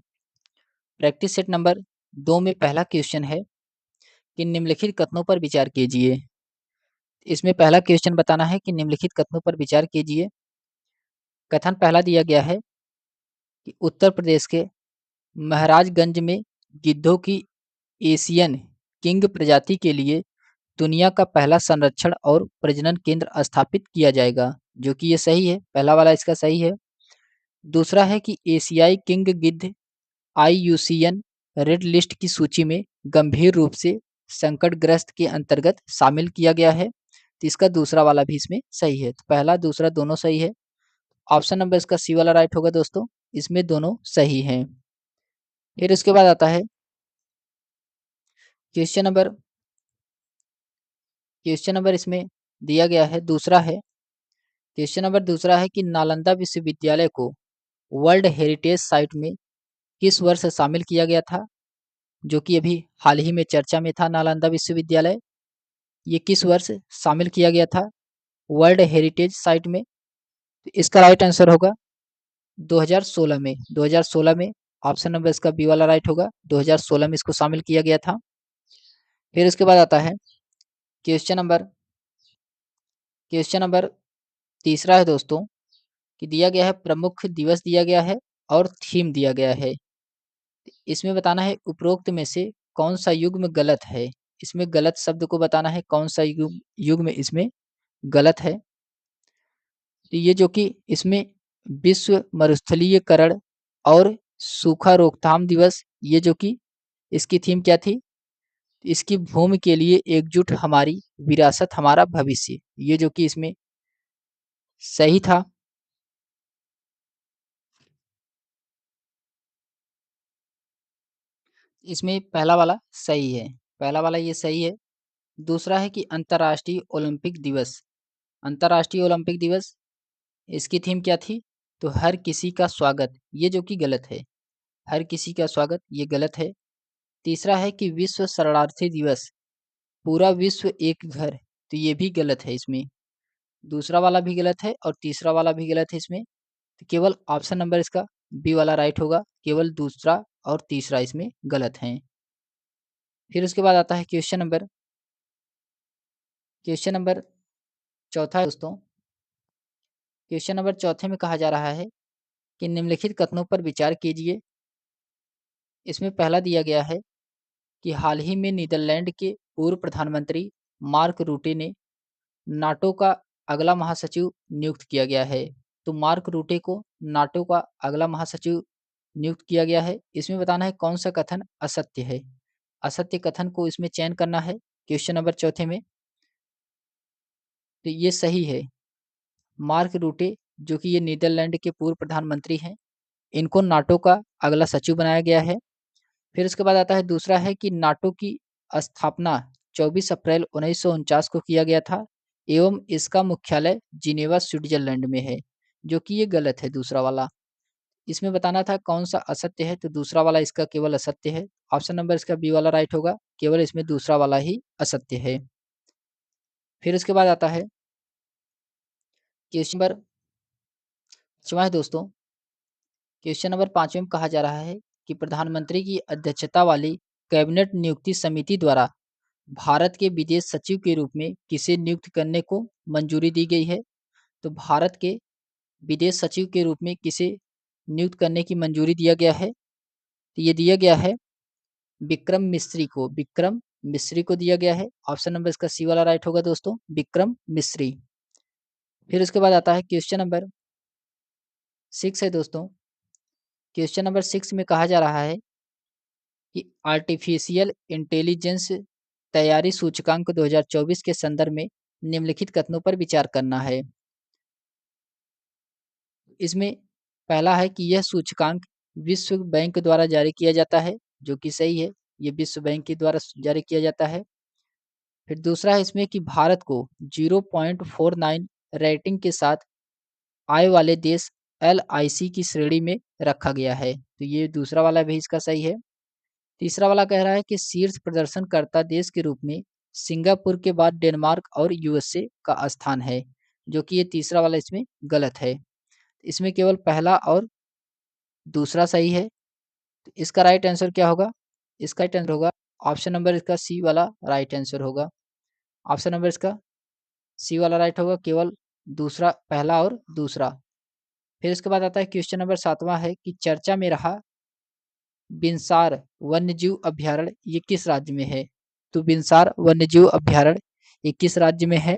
प्रैक्टिस सेट नंबर 2 में पहला क्वेश्चन है कि निम्नलिखित कथनों पर विचार कीजिए। इसमें पहला क्वेश्चन बताना है कि निम्नलिखित कथनों पर विचार कीजिए। कथन पहला दिया गया है कि उत्तर प्रदेश के महाराजगंज में गिद्धों की एशियन किंग प्रजाति के लिए दुनिया का पहला संरक्षण और प्रजनन केंद्र स्थापित किया जाएगा, जो कि ये सही है, पहला वाला इसका सही है। दूसरा है कि एशियाई किंग गिद्ध आईयूसीएन रेड लिस्ट की सूची में गंभीर रूप से संकटग्रस्त के अंतर्गत शामिल किया गया है, तो इसका दूसरा वाला भी इसमें सही है। तो पहला दूसरा दोनों सही है। ऑप्शन नंबर इसका सी वाला राइट होगा दोस्तों, इसमें दोनों सही हैं। फिर इसके बाद आता है क्वेश्चन नंबर, क्वेश्चन नंबर इसमें दिया गया है दूसरा है। क्वेश्चन नंबर दूसरा है कि नालंदा विश्वविद्यालय को वर्ल्ड हेरिटेज साइट में किस वर्ष शामिल किया गया था, जो कि अभी हाल ही में चर्चा में था। नालंदा विश्वविद्यालय ये किस वर्ष शामिल किया गया था वर्ल्ड हेरिटेज साइट में? तो इसका राइट आंसर होगा 2016 में, 2016 में। ऑप्शन नंबर इसका बी वाला राइट होगा, 2016 में इसको शामिल किया गया था। फिर इसके बाद आता है क्वेश्चन नंबर, क्वेश्चन नंबर तीसरा है दोस्तों कि दिया गया है प्रमुख दिवस दिया गया है और थीम दिया गया है। इसमें बताना है उपरोक्त में से कौन सा युग्म गलत है। इसमें गलत शब्द को बताना है कौन सा युग्म इसमें गलत है। तो ये जो कि इसमें विश्व मरुस्थलीयकरण और सूखा रोकथाम दिवस, ये जो कि इसकी थीम क्या थी? इसकी भूमि के लिए एकजुट हमारी विरासत हमारा भविष्य, ये जो कि इसमें सही था। इसमें पहला वाला सही है, पहला वाला ये सही है। दूसरा है कि अंतर्राष्ट्रीय ओलंपिक दिवस, अंतर्राष्ट्रीय ओलंपिक दिवस इसकी थीम क्या थी? तो हर किसी का स्वागत, ये जो कि गलत है, हर किसी का स्वागत ये गलत है। तीसरा है कि विश्व शरणार्थी दिवस, पूरा विश्व एक घर, तो ये भी गलत है इसमें। दूसरा वाला भी गलत है और तीसरा वाला भी गलत है इसमें। तो केवल ऑप्शन नंबर इसका बी वाला राइट होगा, केवल दूसरा और तीसरा इसमें गलत हैं। फिर उसके बाद आता है क्वेश्चन नंबर चौथा है दोस्तों। क्वेश्चन नंबर चौथे में कहा जा रहा है कि निम्नलिखित कथनों पर विचार कीजिए। इसमें पहला दिया गया है कि हाल ही में नीदरलैंड के पूर्व प्रधानमंत्री मार्क रूटे ने नाटो का अगला महासचिव नियुक्त किया गया है। तो मार्क रूटे को नाटो का अगला महासचिव नियुक्त किया गया है। इसमें बताना है कौन सा कथन असत्य है। असत्य कथन को इसमें चयन करना है क्वेश्चन नंबर चौथे में। तो ये सही है, मार्क रूटे जो कि ये नीदरलैंड के पूर्व प्रधानमंत्री हैं, इनको नाटो का अगला सचिव बनाया गया है। फिर उसके बाद आता है दूसरा है कि नाटो की स्थापना 24 अप्रैल 1949 को किया गया था एवं इसका मुख्यालय जिनेवा स्विट्जरलैंड में है, जो कि ये गलत है दूसरा वाला। इसमें बताना था कौन सा असत्य है, तो दूसरा वाला इसका केवल असत्य है। ऑप्शन नंबर इसका बी वाला राइट होगा, केवल इसमें दूसरा वाला ही असत्य है। फिर उसके बाद आता है क्वेश्चन नंबर 5वां है दोस्तों। क्वेश्चन नंबर 5वें में कहा जा रहा है कि प्रधानमंत्री की अध्यक्षता वाली कैबिनेट नियुक्ति समिति द्वारा भारत के विदेश सचिव के रूप में किसे नियुक्त करने को मंजूरी दी गई है? तो भारत के विदेश सचिव के रूप में किसे नियुक्त करने की मंजूरी दिया गया है? तो ये दिया गया है विक्रम मिस्री को, विक्रम मिस्री को दिया गया है। ऑप्शन नंबर इसका सी वाला राइट होगा दोस्तों, विक्रम मिस्री। फिर उसके बाद आता है क्वेश्चन नंबर 6 है दोस्तों। क्वेश्चन नंबर 6 में कहा जा रहा है कि आर्टिफिशियल इंटेलिजेंस तैयारी सूचकांक 2024 के संदर्भ में निम्नलिखित कथनों पर विचार करना है। इसमें पहला है कि यह सूचकांक विश्व बैंक द्वारा जारी किया जाता है, जो कि सही है, ये विश्व बैंक के द्वारा जारी किया जाता है। फिर दूसरा है इसमें कि भारत को 0.49 रेटिंग के साथ आय वाले देश LIC की श्रेणी में रखा गया है। तो ये दूसरा वाला भी इसका सही है। तीसरा वाला कह रहा है कि शीर्ष प्रदर्शनकर्ता देश के रूप में सिंगापुर के बाद डेनमार्क और USA का स्थान है, जो कि ये तीसरा वाला इसमें गलत है। इसमें केवल पहला और दूसरा सही है। तो इसका राइट आंसर क्या होगा? इसका राइट आंसर होगा ऑप्शन नंबर इसका सी वाला राइट आंसर होगा। ऑप्शन नंबर इसका सी वाला राइट होगा, केवल दूसरा, पहला और दूसरा। फिर इसके बाद आता है क्वेश्चन नंबर 7वां है कि चर्चा में रहा बिनसार वन्यजीव अभ्यारण्य ये किस राज्य में है? तो बिनसार वन्यजीव अभ्यारण्य ये किस राज्य में है?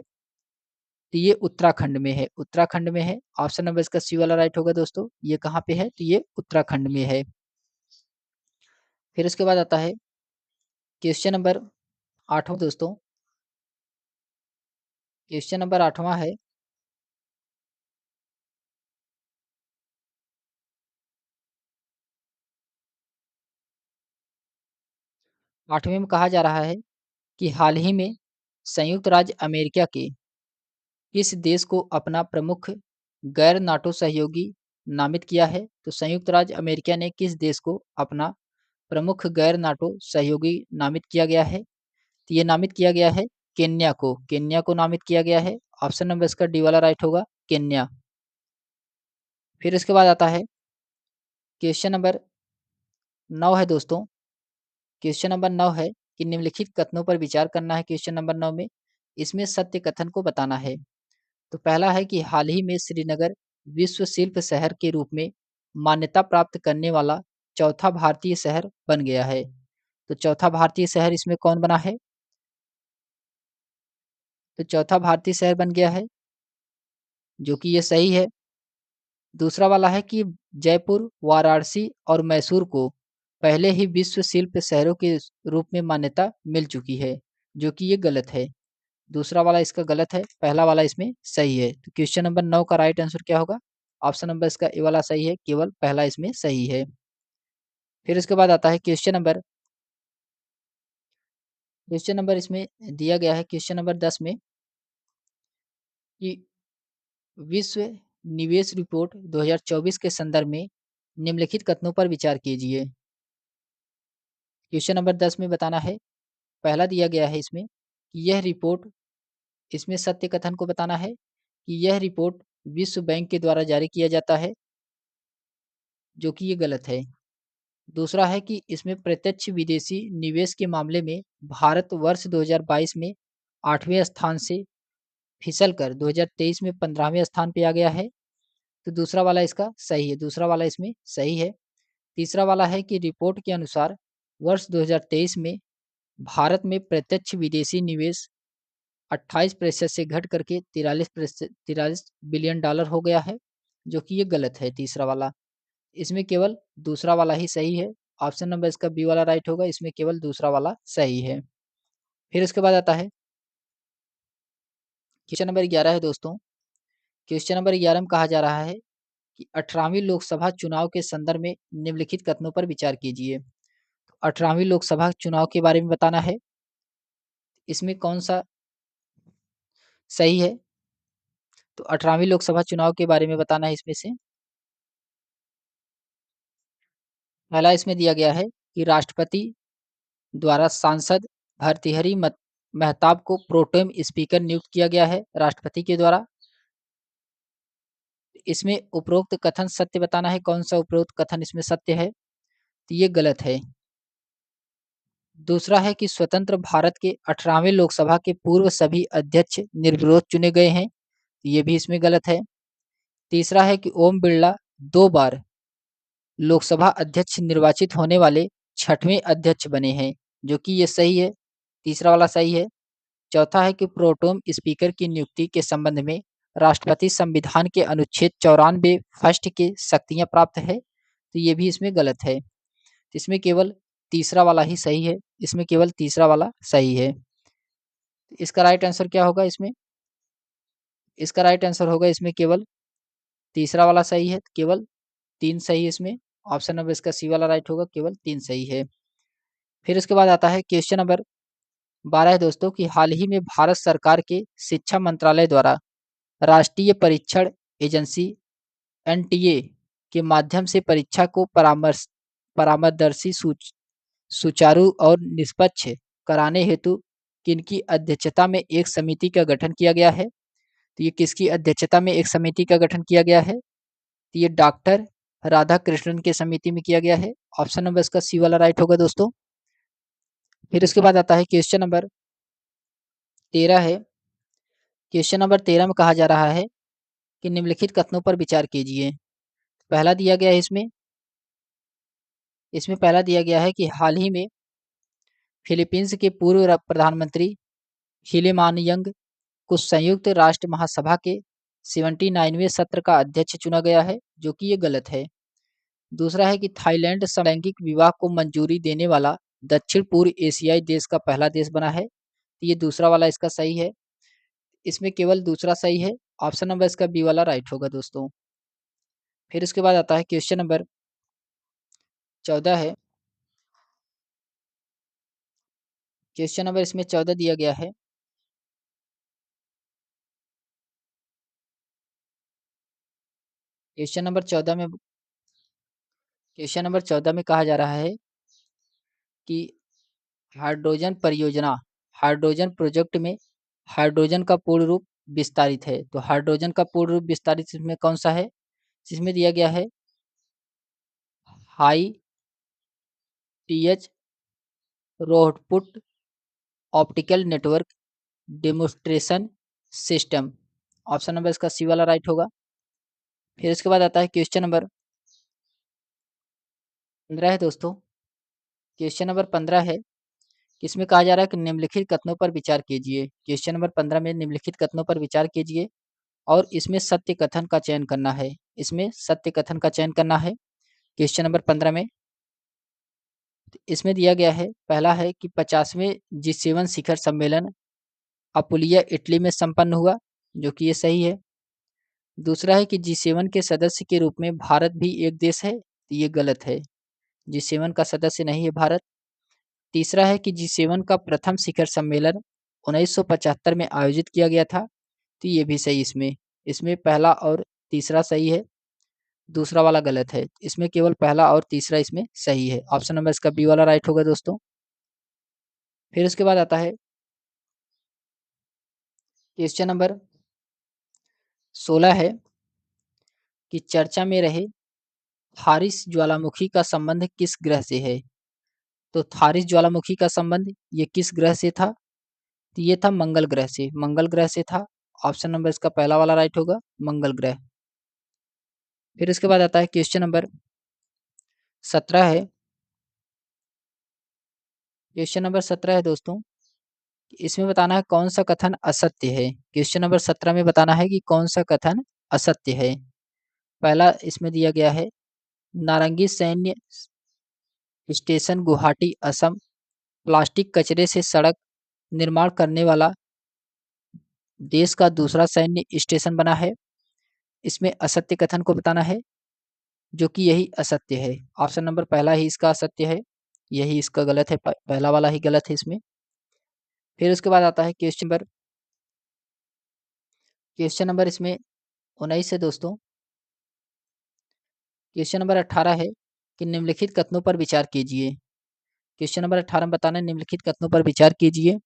तो ये उत्तराखंड में है, उत्तराखंड में है। ऑप्शन नंबर इसका सी वाला राइट होगा दोस्तों। ये कहाँ पे है? तो ये उत्तराखंड में है। फिर उसके बाद आता है क्वेश्चन नंबर 8वां दोस्तों। क्वेश्चन नंबर 8वां है, 8वें में कहा जा रहा है कि हाल ही में संयुक्त राज्य अमेरिका के किस देश को अपना प्रमुख गैर नाटो सहयोगी नामित किया है? तो संयुक्त राज्य अमेरिका ने किस देश को अपना प्रमुख गैर नाटो सहयोगी नामित किया गया है? तो ये नामित किया गया है केन्या को, केन्या को नामित किया गया है। ऑप्शन नंबर इसका डी वाला राइट होगा, केन्या। फिर इसके बाद आता है क्वेश्चन नंबर 9 है दोस्तों। क्वेश्चन नंबर 9 है कि निम्नलिखित कथनों पर विचार करना है। क्वेश्चन नंबर 9 में इसमें सत्य कथन को बताना है। तो पहला है कि हाल ही में श्रीनगर विश्व शिल्प शहर के रूप में मान्यता प्राप्त करने वाला चौथा भारतीय शहर बन गया है। तो चौथा भारतीय शहर इसमें कौन बना है? तो चौथा भारतीय शहर बन गया है, जो कि ये सही है। दूसरा वाला है कि जयपुर, वाराणसी और मैसूर को पहले ही विश्व शिल्प शहरों के रूप में मान्यता मिल चुकी है, जो कि ये गलत है। दूसरा वाला इसका गलत है, पहला वाला इसमें सही है। तो क्वेश्चन नंबर 9 का राइट आंसर क्या होगा? ऑप्शन नंबर इसका ए वाला सही है, केवल पहला इसमें सही है। फिर इसके बाद आता है क्वेश्चन नंबर इसमें दिया गया है क्वेश्चन नंबर 10 में कि विश्व निवेश रिपोर्ट 2024 के संदर्भ में निम्नलिखित कथनों पर विचार कीजिए। क्वेश्चन नंबर 10 में बताना है, पहला दिया गया है इसमें कि यह रिपोर्ट, इसमें सत्य कथन को बताना है कि यह रिपोर्ट विश्व बैंक के द्वारा जारी किया जाता है, जो कि ये गलत है। दूसरा है कि इसमें प्रत्यक्ष विदेशी निवेश के मामले में भारत वर्ष 2022 में 8वें स्थान से फिसल कर 2023 में 15वें स्थान पे आ गया है। तो दूसरा वाला इसका सही है, दूसरा वाला इसमें सही है। तीसरा वाला है कि रिपोर्ट के अनुसार वर्ष 2023 में भारत में प्रत्यक्ष विदेशी निवेश 28% से घट करके 43 बिलियन डॉलर हो गया है, जो कि ये गलत है तीसरा वाला। इसमें केवल दूसरा वाला ही सही है। ऑप्शन नंबर इसका बी वाला राइट होगा, इसमें केवल दूसरा वाला सही है। फिर इसके बाद आता है क्वेश्चन नंबर 11 है दोस्तों। क्वेश्चन नंबर 11 में कहा जा रहा है कि 18वीं लोकसभा चुनाव के संदर्भ में निम्नलिखित कथनों पर विचार कीजिए। 18वीं लोकसभा चुनाव के बारे में बताना है, इसमें कौन सा सही है? तो 18वीं लोकसभा चुनाव के बारे में बताना है इसमें से। पहला इसमें दिया गया है कि राष्ट्रपति द्वारा सांसद भर्तृहरि महताब को प्रोटेम स्पीकर नियुक्त किया गया है राष्ट्रपति के द्वारा। इसमें उपरोक्त कथन सत्य बताना है, कौन सा उपरोक्त कथन इसमें सत्य है? तो ये गलत है। दूसरा है कि स्वतंत्र भारत के 18वें लोकसभा के पूर्व सभी अध्यक्ष निर्विरोध चुने गए हैं, ये भी इसमें गलत है। तीसरा है कि ओम बिरला 2 बार लोकसभा अध्यक्ष निर्वाचित होने वाले 6वें अध्यक्ष बने हैं, जो कि ये सही है, तीसरा वाला सही है। चौथा है कि प्रोटेम स्पीकर की नियुक्ति के संबंध में राष्ट्रपति संविधान के अनुच्छेद 94 फर्स्ट के शक्तियां प्राप्त है, तो ये भी इसमें गलत है। इसमें केवल तीसरा वाला ही सही है, इसमें केवल तीसरा वाला सही है। इसका राइट आंसर क्या होगा इसमें? इसका राइट आंसर होगा इसमें केवल तीसरा वाला सही है, केवल 3 सही है इसमें। ऑप्शन नंबर इसका सी वाला राइट होगा, केवल 3 सही है। फिर इसके बाद आता है क्वेश्चन नंबर 12 है दोस्तों कि हाल ही में भारत सरकार के शिक्षा मंत्रालय द्वारा राष्ट्रीय परीक्षण एजेंसी एनटीए के माध्यम से परीक्षा को परामर्शी सुचारू और निष्पक्ष कराने हेतु किनकी अध्यक्षता में एक समिति का गठन किया गया है? तो ये किसकी अध्यक्षता में एक समिति का गठन किया गया है? तो ये डॉक्टर राधाकृष्णन के समिति में किया गया है। ऑप्शन नंबर इसका सी वाला राइट होगा दोस्तों। फिर उसके बाद आता है क्वेश्चन नंबर 13 है। क्वेश्चन नंबर 13 में कहा जा रहा है कि निम्नलिखित कथनों पर विचार कीजिए। पहला दिया गया है इसमें पहला दिया गया है कि हाल ही में फिलीपींस के पूर्व प्रधानमंत्री हिलेमानियंग को संयुक्त राष्ट्र महासभा के 79वें सत्र का अध्यक्ष चुना गया है, जो कि ये गलत है। दूसरा है कि थाईलैंड समलैंगिक विवाह को मंजूरी देने वाला दक्षिण पूर्व एशियाई देश का पहला देश बना है। तो ये दूसरा वाला इसका सही है। इसमें केवल दूसरा सही है। ऑप्शन नंबर इसका बी वाला राइट होगा दोस्तों। फिर उसके बाद आता है क्वेश्चन नंबर 14 है। क्वेश्चन नंबर इसमें 14 दिया गया है। क्वेश्चन नंबर 14 में कहा जा रहा है कि हाइड्रोजन परियोजना हाइड्रोजन प्रोजेक्ट में हाइड्रोजन का पूर्ण रूप विस्तारित है। तो हाइड्रोजन का पूर्ण रूप विस्तारित इसमें कौन सा है? इसमें दिया गया है high throughput optical network demonstration system. Option number इसका सी वाला राइट होगा। फिर इसके बाद आता है क्वेश्चन नंबर 15 है दोस्तों। क्वेश्चन नंबर 15 है। इसमें कहा जा रहा है कि निम्नलिखित कथनों पर विचार कीजिए। क्वेश्चन नंबर 15 में निम्नलिखित कथनों पर विचार कीजिए और इसमें सत्य कथन का चयन करना है। इसमें सत्य कथन का चयन करना है क्वेश्चन नंबर 15 में। इसमें दिया गया है, पहला है कि 50वें G7 शिखर सम्मेलन अपुलिया इटली में संपन्न हुआ, जो कि ये सही है। दूसरा है कि G7 के सदस्य के रूप में भारत भी एक देश है, तो ये गलत है। G7 का सदस्य नहीं है भारत। तीसरा है कि G7 का प्रथम शिखर सम्मेलन 1975 में आयोजित किया गया था, तो ये भी सही। इसमें पहला और तीसरा सही है, दूसरा वाला गलत है। इसमें केवल पहला और तीसरा इसमें सही है। ऑप्शन नंबर इसका बी वाला राइट होगा दोस्तों। फिर उसके बाद आता है क्वेश्चन नंबर 16 है कि चर्चा में रहे थारिस ज्वालामुखी का संबंध किस ग्रह से है? तो थारिस ज्वालामुखी का संबंध ये किस ग्रह से था? तो ये था मंगल ग्रह से। मंगल ग्रह से था। ऑप्शन नंबर इसका पहला वाला राइट होगा, मंगल ग्रह। फिर इसके बाद आता है क्वेश्चन नंबर 17 है। क्वेश्चन नंबर 17 है दोस्तों। इसमें बताना है कौन सा कथन असत्य है। क्वेश्चन नंबर 17 में बताना है कि कौन सा कथन असत्य है। पहला इसमें दिया गया है नारंगी सैन्य स्टेशन गुवाहाटी असम प्लास्टिक कचरे से सड़क निर्माण करने वाला देश का दूसरा सैन्य स्टेशन बना है। इसमें असत्य कथन को बताना है, जो कि यही असत्य है। ऑप्शन नंबर पहला ही इसका असत्य है, यही इसका गलत है। पहला वाला ही गलत है इसमें। फिर उसके बाद आता है क्वेश्चन नंबर इसमें 19 है दोस्तों। क्वेश्चन नंबर 18 है कि निम्नलिखित कथनों पर विचार कीजिए। क्वेश्चन नंबर 18 में बताना है निम्नलिखित कथनों पर विचार कीजिए।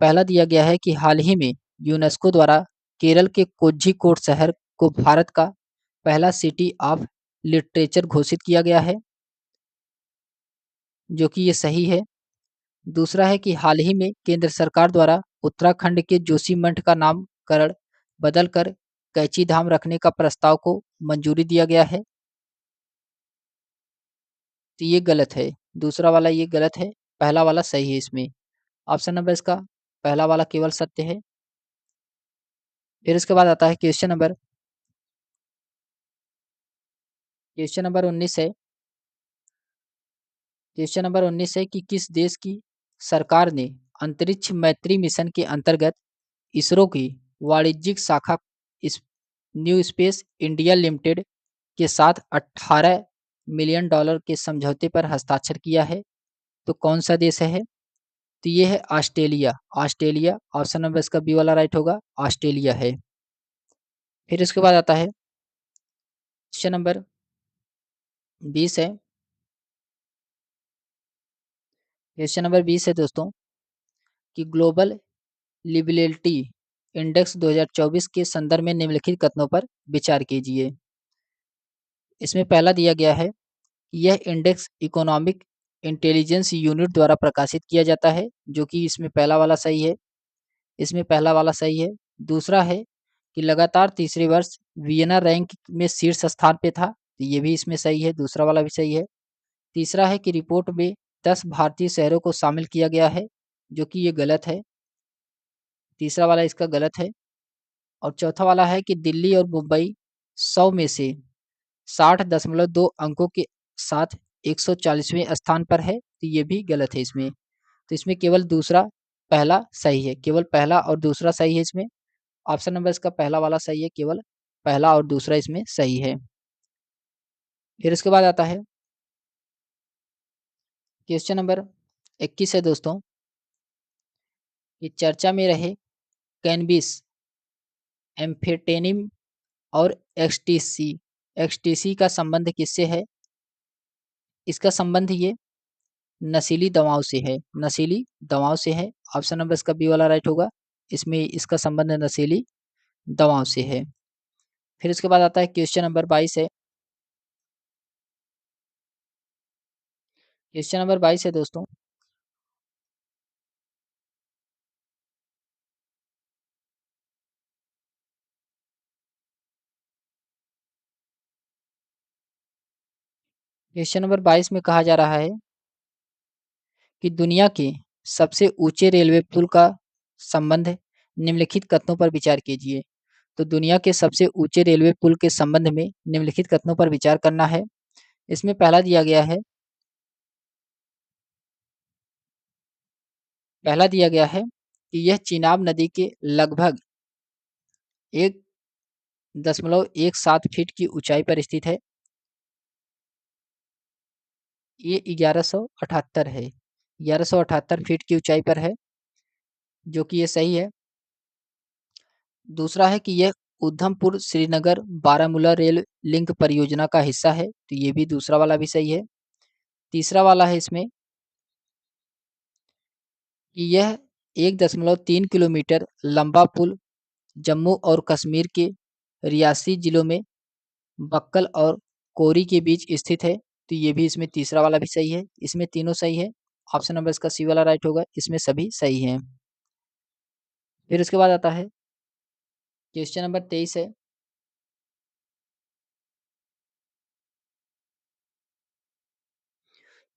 पहला दिया गया है कि हाल ही में यूनेस्को द्वारा केरल के कोझिकोड शहर को भारत का पहला सिटी ऑफ लिटरेचर घोषित किया गया है, जो कि ये सही है। दूसरा है कि हाल ही में केंद्र सरकार द्वारा उत्तराखंड के जोशीमठ का नामकरण बदलकर कैची धाम रखने का प्रस्ताव को मंजूरी दिया गया है, तो ये गलत है। दूसरा वाला ये गलत है, पहला वाला सही है इसमें। ऑप्शन नंबर इसका पहला वाला केवल सत्य है। फिर इसके बाद आता है क्वेश्चन नंबर 19 है। क्वेश्चन नंबर 19 है कि किस देश की सरकार ने अंतरिक्ष मैत्री मिशन के अंतर्गत इसरो की वाणिज्यिक शाखा इस न्यू स्पेस इंडिया लिमिटेड के साथ 18 मिलियन डॉलर के समझौते पर हस्ताक्षर किया है? तो कौन सा देश है? तो ये है ऑस्ट्रेलिया। ऑस्ट्रेलिया ऑप्शन नंबर इसका बी वाला राइट होगा, ऑस्ट्रेलिया है। फिर इसके बाद आता है क्वेश्चन नंबर 20 है। क्वेश्चन नंबर 20 है दोस्तों कि ग्लोबल लिबिलिटी इंडेक्स 2024 के संदर्भ में निम्नलिखित कथनों पर विचार कीजिए। इसमें पहला दिया गया है कि यह इंडेक्स इकोनॉमिक इंटेलिजेंस यूनिट द्वारा प्रकाशित किया जाता है, जो कि इसमें पहला वाला सही है। इसमें पहला वाला सही है। दूसरा है कि लगातार तीसरे वर्ष वियना रैंक में शीर्ष स्थान पे था, तो ये भी इसमें सही है, दूसरा वाला भी सही है। तीसरा है कि रिपोर्ट में 10 भारतीय शहरों को शामिल किया गया है, जो कि ये गलत है, तीसरा वाला इसका गलत है। और चौथा वाला है कि दिल्ली और मुंबई 100 में से 60.2 अंकों के साथ 140वें स्थान पर है, तो ये भी गलत है इसमें। तो इसमें केवल दूसरा पहला सही है, केवल पहला और दूसरा सही है इसमें। ऑप्शन नंबर इसका पहला वाला सही है, केवल पहला और दूसरा इसमें सही है। फिर इसके बाद आता है क्वेश्चन नंबर 21 है दोस्तों कि चर्चा में रहे कैनबिस, एम्फेटेनिम और एक्सटीसी, एक्सटीसी का संबंध किससे है? इसका संबंध ये नशीली दवाओं से है, नशीली दवाओं से है। ऑप्शन नंबर इसका बी वाला राइट होगा, इसमें इसका संबंध नशीली दवाओं से है। फिर इसके बाद आता है क्वेश्चन नंबर 22 है। क्वेश्चन नंबर 22 है दोस्तों क्वेश्चन नंबर 22 में कहा जा रहा है कि दुनिया के सबसे ऊंचे रेलवे पुल का संबंध निम्नलिखित कथनों पर विचार कीजिए। तो दुनिया के सबसे ऊंचे रेलवे पुल के संबंध में निम्नलिखित कथनों पर विचार करना है। इसमें पहला दिया गया है कि यह चिनाब नदी के लगभग 1.17 फीट की ऊंचाई पर स्थित है। ये 1178 है, 1178 फीट की ऊंचाई पर है, जो कि ये सही है। दूसरा है कि यह उधमपुर श्रीनगर बारामूला रेल लिंक परियोजना का हिस्सा है, तो ये भी दूसरा वाला भी सही है। तीसरा वाला है इसमें कि यह 1.3 किलोमीटर लंबा पुल जम्मू और कश्मीर के रियासी जिलों में बक्कल और कोरी के बीच स्थित है, तो ये भी इसमें तीसरा वाला भी सही है। इसमें तीनों सही है। ऑप्शन नंबर इसका सी वाला राइट होगा, इसमें सभी सही हैं। फिर उसके बाद आता है क्वेश्चन नंबर 23 है।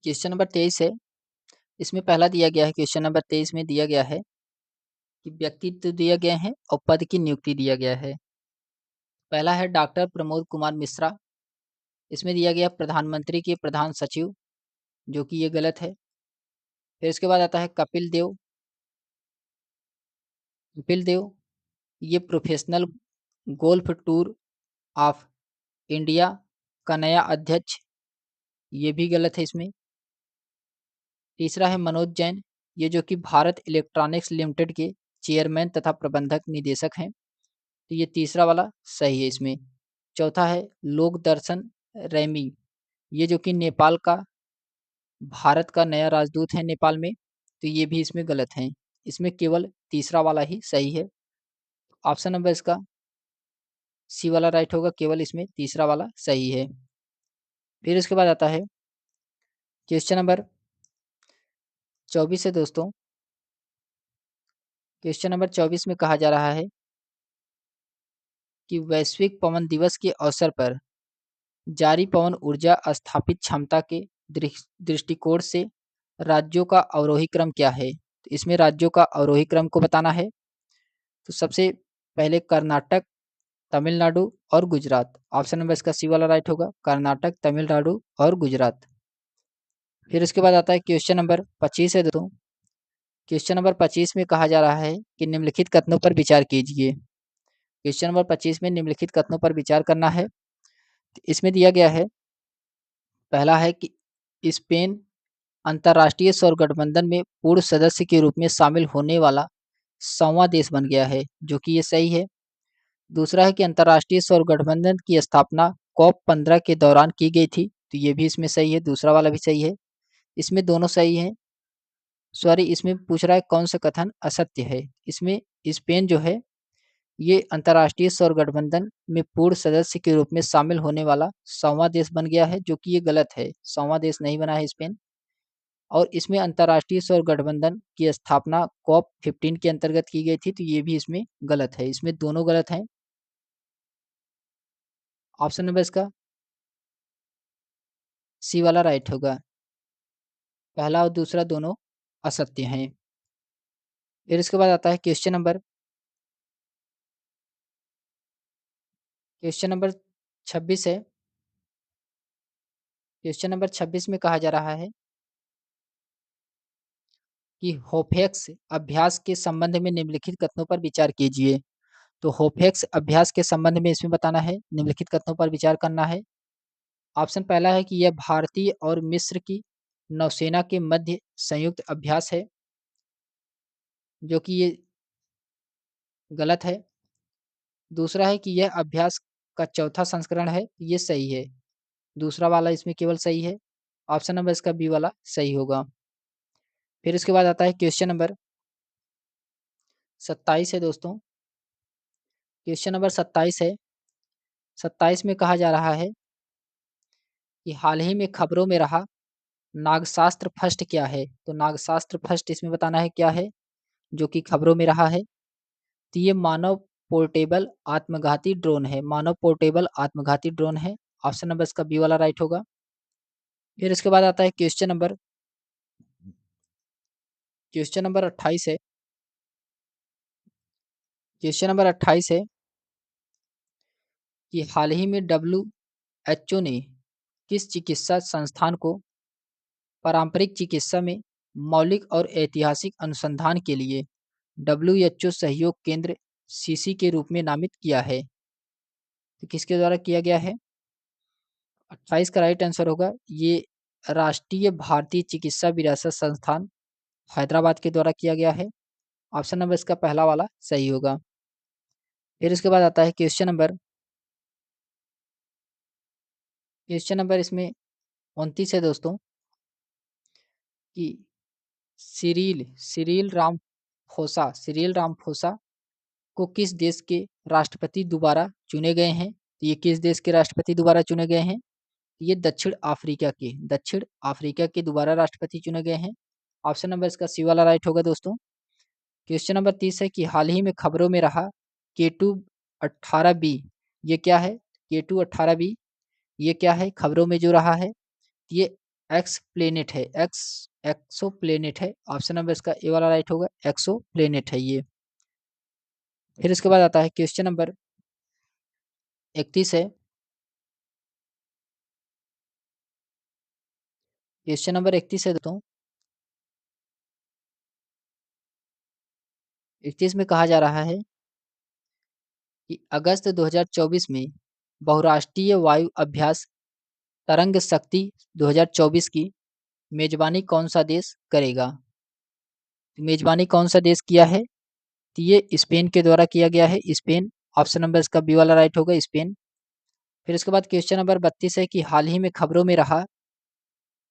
क्वेश्चन नंबर 23 है। इसमें पहला दिया गया है, क्वेश्चन नंबर 23 में दिया गया है कि व्यक्तित्व दिया गया है और पद की नियुक्ति दिया गया है। पहला है डॉक्टर प्रमोद कुमार मिश्रा। इसमें दिया गया प्रधानमंत्री के प्रधान सचिव, जो कि ये गलत है। फिर इसके बाद आता है कपिल देव। कपिल देव ये professional golf tour of India का नया अध्यक्ष, ये भी गलत है इसमें। तीसरा है मनोज जैन, ये जो कि भारत इलेक्ट्रॉनिक्स लिमिटेड के चेयरमैन तथा प्रबंधक निदेशक हैं, तो ये तीसरा वाला सही है इसमें। चौथा है लोक दर्शन रैमी, ये जो कि नेपाल का भारत का नया राजदूत है नेपाल में, तो ये भी इसमें गलत है। इसमें केवल तीसरा वाला ही सही है। ऑप्शन नंबर इसका सी वाला राइट होगा, केवल इसमें तीसरा वाला सही है। फिर इसके बाद आता है क्वेश्चन नंबर 24 है दोस्तों। क्वेश्चन नंबर 24 में कहा जा रहा है कि वैश्विक पवन दिवस के अवसर पर जारी पवन ऊर्जा स्थापित क्षमता के दृष्टिकोण से राज्यों का अवरोही क्रम क्या है? तो इसमें राज्यों का अवरोही क्रम को बताना है। तो सबसे पहले कर्नाटक, तमिलनाडु और गुजरात। ऑप्शन नंबर इसका सी वाला राइट होगा, कर्नाटक, तमिलनाडु और गुजरात। फिर उसके बाद आता है क्वेश्चन नंबर 25 है दोस्तों। क्वेश्चन नंबर 25 में कहा जा रहा है कि निम्नलिखित कथनों पर विचार कीजिए। क्वेश्चन नंबर 25 में निम्नलिखित कथनों पर विचार करना है। इसमें दिया गया है, पहला है कि स्पेन अंतर्राष्ट्रीय सौर गठबंधन में पूर्व सदस्य के रूप में शामिल होने वाला 100वां देश बन गया है, जो कि ये सही है। दूसरा है कि अंतर्राष्ट्रीय सौर गठबंधन की स्थापना कॉप 15 के दौरान की गई थी, तो ये भी इसमें सही है, दूसरा वाला भी सही है, इसमें दोनों सही हैं। सॉरी, इसमें पूछ रहा है कौन सा कथन असत्य है। इसमें स्पेन जो है ये अंतर्राष्ट्रीय सौर गठबंधन में पूर्ण सदस्य के रूप में शामिल होने वाला 100वां देश बन गया है, जो कि ये गलत है, 100वां देश नहीं बना है स्पेन। और इसमें अंतर्राष्ट्रीय सौर गठबंधन की स्थापना कॉप 15 के अंतर्गत की गई थी, तो ये भी इसमें गलत है, इसमें दोनों गलत हैं। ऑप्शन नंबर इसका सी वाला राइट होगा, पहला और दूसरा दोनों असत्य हैं। फिर इसके बाद आता है क्वेश्चन नंबर 26 है। क्वेश्चन नंबर 26 में कहा जा रहा है कि होफेक्स अभ्यास के संबंध में निम्नलिखित कथनों पर विचार कीजिए। तो होफेक्स अभ्यास के संबंध में इसमें बताना है, निम्नलिखित कथनों पर विचार करना है। ऑप्शन पहला है कि यह भारतीय और मिस्र की नौसेना के मध्य संयुक्त अभ्यास है, जो कि ये गलत है। दूसरा है कि यह अभ्यास का चौथा संस्करण है, ये सही है, दूसरा वाला इसमें केवल सही है। ऑप्शन नंबर इसका बी वाला सही होगा। फिर इसके बाद आता है क्वेश्चन नंबर 27 है दोस्तों। क्वेश्चन नंबर 27 है। 27 में कहा जा रहा है कि हाल ही में खबरों में रहा नागशास्त्र फर्स्ट क्या है। तो नागशास्त्र फर्स्ट इसमें बताना है क्या है, जो कि खबरों में रहा है। तो ये मानव पोर्टेबल आत्मघाती ड्रोन है, मानव पोर्टेबल आत्मघाती ड्रोन है। ऑप्शन नंबर इसका बी वाला राइट होगा। फिर इसके बाद आता है क्वेश्चन नंबर 28 है। क्वेश्चन नंबर 28 है कि हाल ही में WHO ने किस चिकित्सा संस्थान को पारंपरिक चिकित्सा में मौलिक और ऐतिहासिक अनुसंधान के लिए WHO सहयोग केंद्र सीसी के रूप में नामित किया है। तो किसके द्वारा किया गया है? 28 का राइट आंसर होगा ये राष्ट्रीय भारतीय चिकित्सा विरासत संस्थान हैदराबाद के द्वारा किया गया है। ऑप्शन नंबर इसका पहला वाला सही होगा। फिर इसके बाद आता है क्वेश्चन नंबर इसमें 29 है दोस्तों कि सिरिल रामफोसा को किस देश के राष्ट्रपति दोबारा चुने गए हैं। तो ये किस देश के राष्ट्रपति दोबारा चुने गए हैं? ये दक्षिण अफ्रीका के दोबारा राष्ट्रपति चुने गए हैं। ऑप्शन नंबर इसका सी वाला राइट होगा दोस्तों। क्वेश्चन नंबर 30 है कि हाल ही में खबरों में रहा K2-18B ये क्या है? K2-18B ये क्या है? खबरों में जो रहा है ये एक्सो प्लेनेट है। ऑप्शन नंबर इसका ए वाला राइट होगा, एक्सो प्लेनेट है ये। फिर इसके बाद आता है क्वेश्चन नंबर 31 है। क्वेश्चन नंबर 31 है दोस्तों। 31 में कहा जा रहा है कि अगस्त 2024 में बहुराष्ट्रीय वायु अभ्यास तरंग शक्ति 2024 की मेजबानी कौन सा देश करेगा? मेजबानी कौन सा देश किया है? तो ये स्पेन के द्वारा किया गया है, स्पेन। ऑप्शन नंबर इसका बी वाला राइट होगा, स्पेन। फिर उसके बाद क्वेश्चन नंबर 32 है कि हाल ही में खबरों में रहा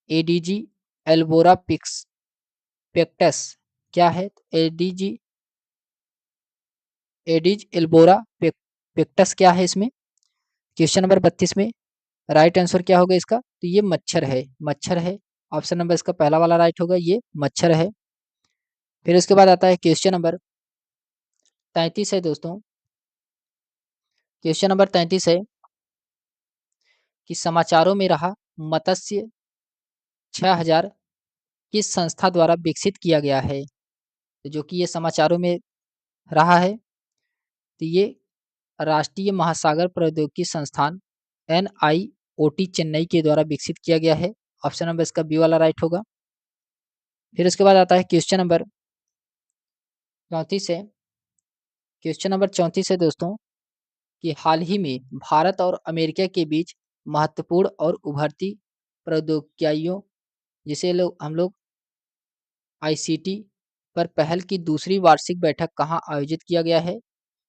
एडीजी एल्बोरा पेक्टस क्या है? एडीजी एडिज एल्बोरा पेक्टस क्या है इसमें? क्वेश्चन नंबर 32 में राइट आंसर क्या होगा इसका? तो ये मच्छर है। ऑप्शन नंबर इसका पहला वाला राइट होगा, ये मच्छर है। फिर उसके बाद आता है क्वेश्चन नंबर 33 है दोस्तों। क्वेश्चन नंबर 33 है कि समाचारों में रहा मत्स्य 6000 किस संस्था द्वारा विकसित किया गया है? तो जो कि ये समाचारों में रहा है, तो ये राष्ट्रीय महासागर प्रौद्योगिकी संस्थान NIOT चेन्नई के द्वारा विकसित किया गया है। ऑप्शन नंबर इसका बी वाला राइट होगा। फिर उसके बाद आता है क्वेश्चन नंबर 34 है। क्वेश्चन नंबर 34 है दोस्तों कि हाल ही में भारत और अमेरिका के बीच महत्वपूर्ण और उभरती प्रौद्योगिकियों जिसे हम लोग ICT पर पहल की दूसरी वार्षिक बैठक कहाँ आयोजित किया गया है?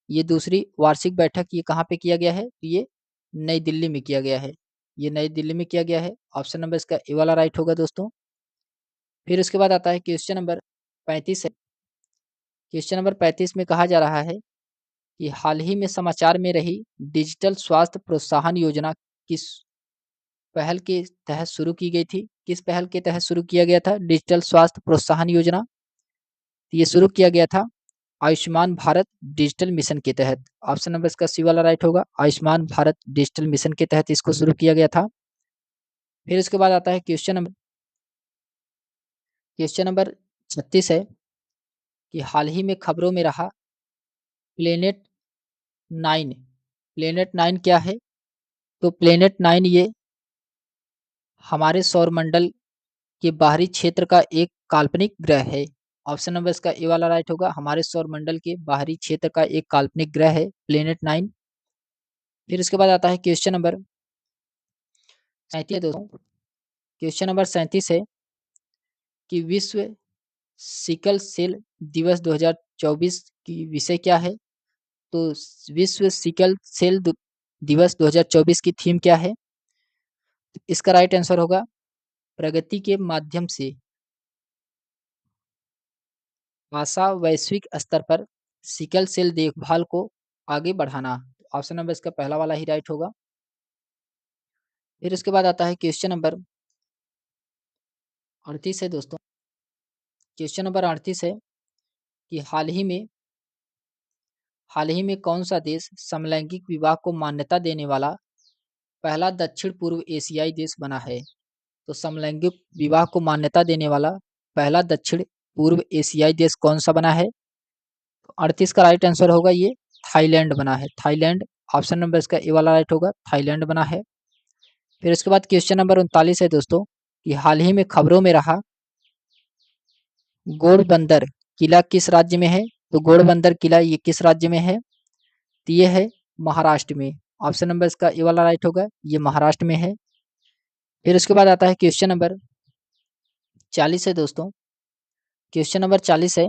ये दूसरी वार्षिक बैठक ये कहाँ पे किया गया है? ये नई दिल्ली में किया गया है। ये नई दिल्ली में किया गया है। ऑप्शन नंबर इसका ए वाला राइट होगा दोस्तों। फिर उसके बाद आता है क्वेश्चन नंबर 35 है। क्वेश्चन नंबर 35 में कहा जा रहा है कि हाल ही में समाचार में रही डिजिटल स्वास्थ्य प्रोत्साहन योजना किस पहल के तहत शुरू की गई थी? किस पहल के तहत शुरू किया गया था डिजिटल स्वास्थ्य प्रोत्साहन योजना? ये शुरू किया गया था आयुष्मान भारत डिजिटल मिशन के तहत। ऑप्शन नंबर इसका सी वाला राइट होगा। आयुष्मान भारत डिजिटल मिशन के तहत इसको शुरू किया गया था। फिर इसके बाद आता है क्वेश्चन नंबर 36 है कि हाल ही में खबरों में रहा प्लेनेट 9। प्लेनेट 9 क्या है? तो प्लेनेट 9 ये हमारे सौरमंडल के बाहरी क्षेत्र का एक काल्पनिक ग्रह है। ऑप्शन नंबर इसका ए वाला राइट होगा। हमारे सौरमंडल के बाहरी क्षेत्र का एक काल्पनिक ग्रह है प्लेनेट 9। फिर इसके बाद आता है क्वेश्चन नंबर 37 दोस्तों। क्वेश्चन नंबर 37 है कि विश्व सिकल सेल दिवस 2024 की विषय क्या है? तो विश्व सिकल सेल दिवस 2024 की थीम क्या है? इसका राइट आंसर होगा प्रगति के माध्यम से आशा वैश्विक स्तर पर सिकल सेल देखभाल को आगे बढ़ाना। ऑप्शन नंबर इसका पहला वाला ही राइट होगा। फिर उसके बाद आता है क्वेश्चन नंबर 38 है दोस्तों। क्वेश्चन नंबर 38 है कि हाल ही में कौन सा देश समलैंगिक विवाह को मान्यता देने वाला पहला दक्षिण पूर्व एशियाई देश बना है? तो समलैंगिक विवाह को मान्यता देने वाला पहला दक्षिण पूर्व एशियाई देश कौन सा बना है? तो 38 का राइट आंसर होगा ये थाईलैंड बना है। थाईलैंड। ऑप्शन नंबर इसका ए वाला राइट होगा। थाईलैंड बना है। फिर उसके बाद क्वेश्चन नंबर 39 है दोस्तों कि हाल ही में खबरों में रहा घोड़बंदर किला किस राज्य में है? तो घोड़बंदर किला ये किस राज्य में है? तो ये है महाराष्ट्र में। ऑप्शन नंबर इसका ए वाला राइट होगा। ये महाराष्ट्र में है। फिर उसके बाद आता है क्वेश्चन नंबर 40 है दोस्तों। क्वेश्चन नंबर 40 है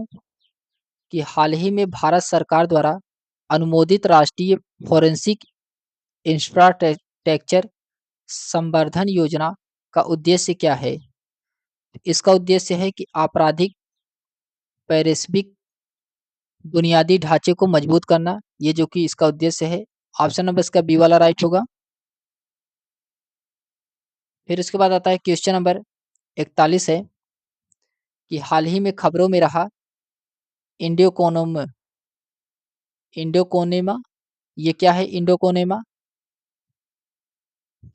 कि हाल ही में भारत सरकार द्वारा अनुमोदित राष्ट्रीय फोरेंसिक इंफ्रास्ट्रक्चर संवर्धन योजना का उद्देश्य क्या है? इसका उद्देश्य है कि आपराधिक पैरेस्बिक बुनियादी ढांचे को मजबूत करना, ये जो कि इसका उद्देश्य है। ऑप्शन नंबर इसका बी वाला राइट होगा। फिर उसके बाद आता है क्वेश्चन नंबर 41 है कि हाल ही में खबरों में रहा इंडोकोनोमा। इंडोकोनेमा ये क्या है? इंडोकोनेमा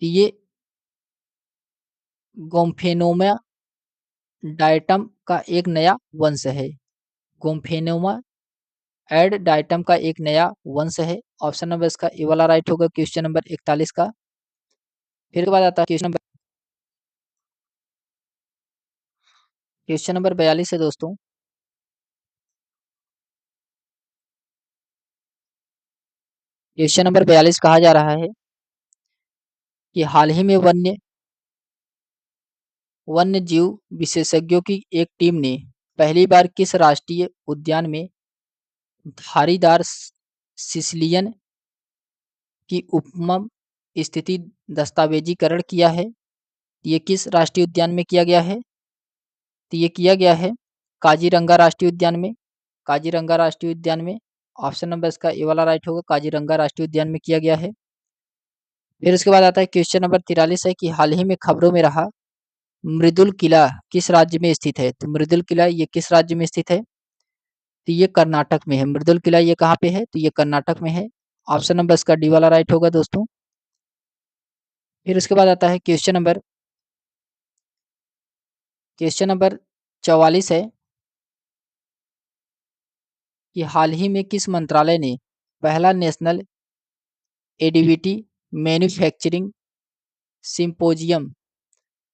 ये गोम्फेनोमा डायटम का एक नया वंश है। गोम्फेनोमा एड डायटम का एक नया वंश है। ऑप्शन नंबर इसका ए वाला राइट होगा क्वेश्चन नंबर 41 का। फिर उसके बाद आता है क्वेश्चन नंबर 42 है दोस्तों। क्वेश्चन नंबर 42 कहा जा रहा है कि हाल ही में वन्य जीव विशेषज्ञों की एक टीम ने पहली बार किस राष्ट्रीय उद्यान में धारीदार सिसिलियन की उपमम स्थिति दस्तावेजीकरण किया है? ये किस राष्ट्रीय उद्यान में किया गया है? तो ये किया गया है काजीरंगा राष्ट्रीय उद्यान में। काजीरंगा राष्ट्रीय उद्यान में। ऑप्शन नंबर इसका ए वाला राइट होगा। काजीरंगा राष्ट्रीय उद्यान में किया गया है। फिर उसके बाद आता है क्वेश्चन नंबर 43 है कि हाल ही में खबरों में रहा मृदुल किला किस राज्य में स्थित है? तो मृदुल किला ये किस राज्य में स्थित है? तो ये कर्नाटक में है। मृदुल किला ये कहाँ पे है? तो ये कर्नाटक में है। ऑप्शन नंबर इसका डी वाला राइट होगा दोस्तों। फिर उसके बाद आता है क्वेश्चन नंबर 44 है कि हाल ही में किस मंत्रालय ने पहला नेशनल एडिविटी मैन्युफैक्चरिंग सिंपोजियम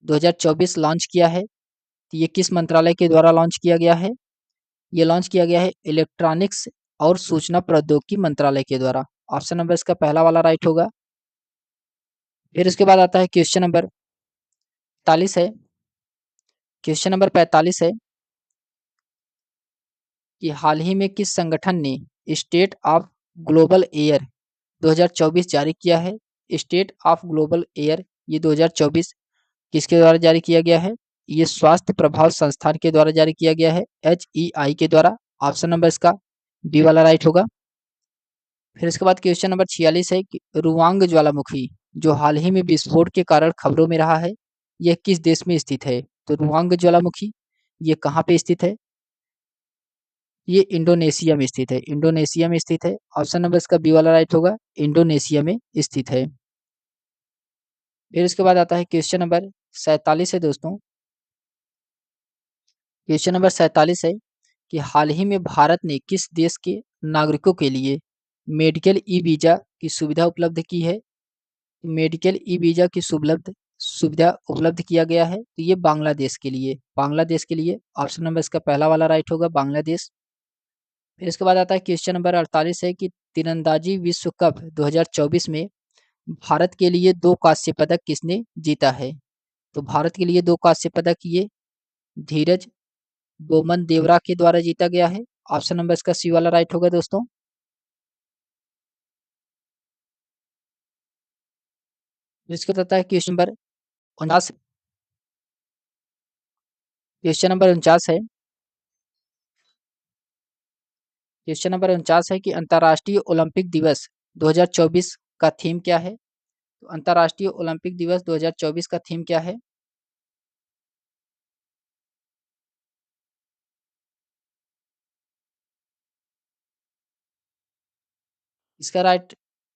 2024 लॉन्च किया है? तो ये किस मंत्रालय के द्वारा लॉन्च किया गया है? ये लॉन्च किया गया है इलेक्ट्रॉनिक्स और सूचना प्रौद्योगिकी मंत्रालय के द्वारा। ऑप्शन नंबर इसका पहला वाला राइट होगा। फिर उसके बाद आता है क्वेश्चन नंबर 45 है। क्वेश्चन नंबर 45 है कि हाल ही में किस संगठन ने स्टेट ऑफ ग्लोबल एयर 2024 जारी किया है। स्टेट ऑफ ग्लोबल एयर ये 2024 किसके द्वारा जारी किया गया है? ये स्वास्थ्य प्रभाव संस्थान के द्वारा जारी किया गया है, HEI के द्वारा। ऑप्शन नंबर इसका बी वाला राइट होगा। फिर इसके बाद क्वेश्चन नंबर 46 है कि रुवांग ज्वालामुखी जो हाल ही में विस्फोट के कारण खबरों में रहा है, यह किस देश में स्थित है? तो रुवांग ज्वालामुखी ये कहाँ पे स्थित है? ये इंडोनेशिया में स्थित है, इंडोनेशिया में स्थित है। ऑप्शन नंबर इसका बी वाला राइट होगा, इंडोनेशिया में स्थित है। फिर इसके बाद आता है क्वेश्चन नंबर 47 है दोस्तों। क्वेश्चन नंबर 47 है कि हाल ही में भारत ने किस देश के नागरिकों के लिए मेडिकल ई वीज़ा की सुविधा उपलब्ध की है? मेडिकल ई वीज़ा की सुविधा उपलब्ध किया गया है, तो ये बांग्लादेश के लिए, बांग्लादेश के लिए। ऑप्शन नंबर इसका पहला वाला राइट होगा, बांग्लादेश। फिर इसके बाद आता है क्वेश्चन नंबर 48 है कि तीरंदाजी विश्व कप 2024 में भारत के लिए 2 कांस्य पदक किसने जीता है? तो भारत के लिए 2 कांस्य पदक ये धीरज बोमन देवरा के द्वारा जीता गया है। ऑप्शन नंबर इसका सी वाला राइट होगा दोस्तों। इसके बाद आता है क्वेश्चन नंबर 49। क्वेश्चन नंबर 49 है, क्वेश्चन नंबर 49 है कि अंतर्राष्ट्रीय ओलंपिक दिवस 2024 का थीम क्या है? तो अंतर्राष्ट्रीय ओलंपिक दिवस 2024 का थीम क्या है?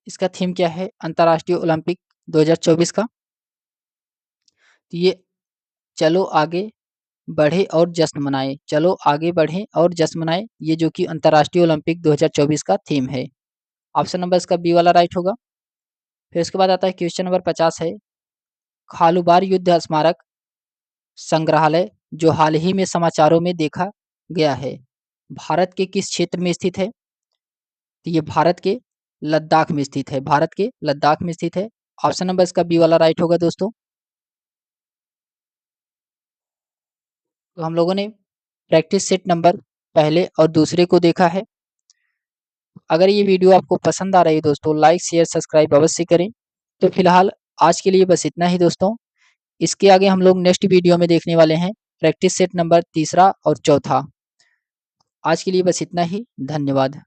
इसका थीम क्या है अंतर्राष्ट्रीय ओलंपिक 2024 का? तो ये चलो आगे बढ़े और जश्न मनाएं, चलो आगे बढ़ें और जश्न मनाएं, ये जो कि अंतर्राष्ट्रीय ओलंपिक 2024 का थीम है। ऑप्शन नंबर इसका बी वाला राइट होगा। फिर इसके बाद आता है क्वेश्चन नंबर 50 है, खालूबार युद्ध स्मारक संग्रहालय जो हाल ही में समाचारों में देखा गया है, भारत के किस क्षेत्र में स्थित है? तो ये भारत के लद्दाख में स्थित है, भारत के लद्दाख में स्थित है। ऑप्शन नंबर इसका बी वाला राइट होगा दोस्तों। तो हम लोगों ने प्रैक्टिस सेट नंबर पहले और दूसरे को देखा है। अगर ये वीडियो आपको पसंद आ रही है दोस्तों, लाइक शेयर सब्सक्राइब अवश्य करें। तो फिलहाल आज के लिए बस इतना ही दोस्तों। इसके आगे हम लोग नेक्स्ट वीडियो में देखने वाले हैं प्रैक्टिस सेट नंबर तीसरा और चौथा। आज के लिए बस इतना ही, धन्यवाद।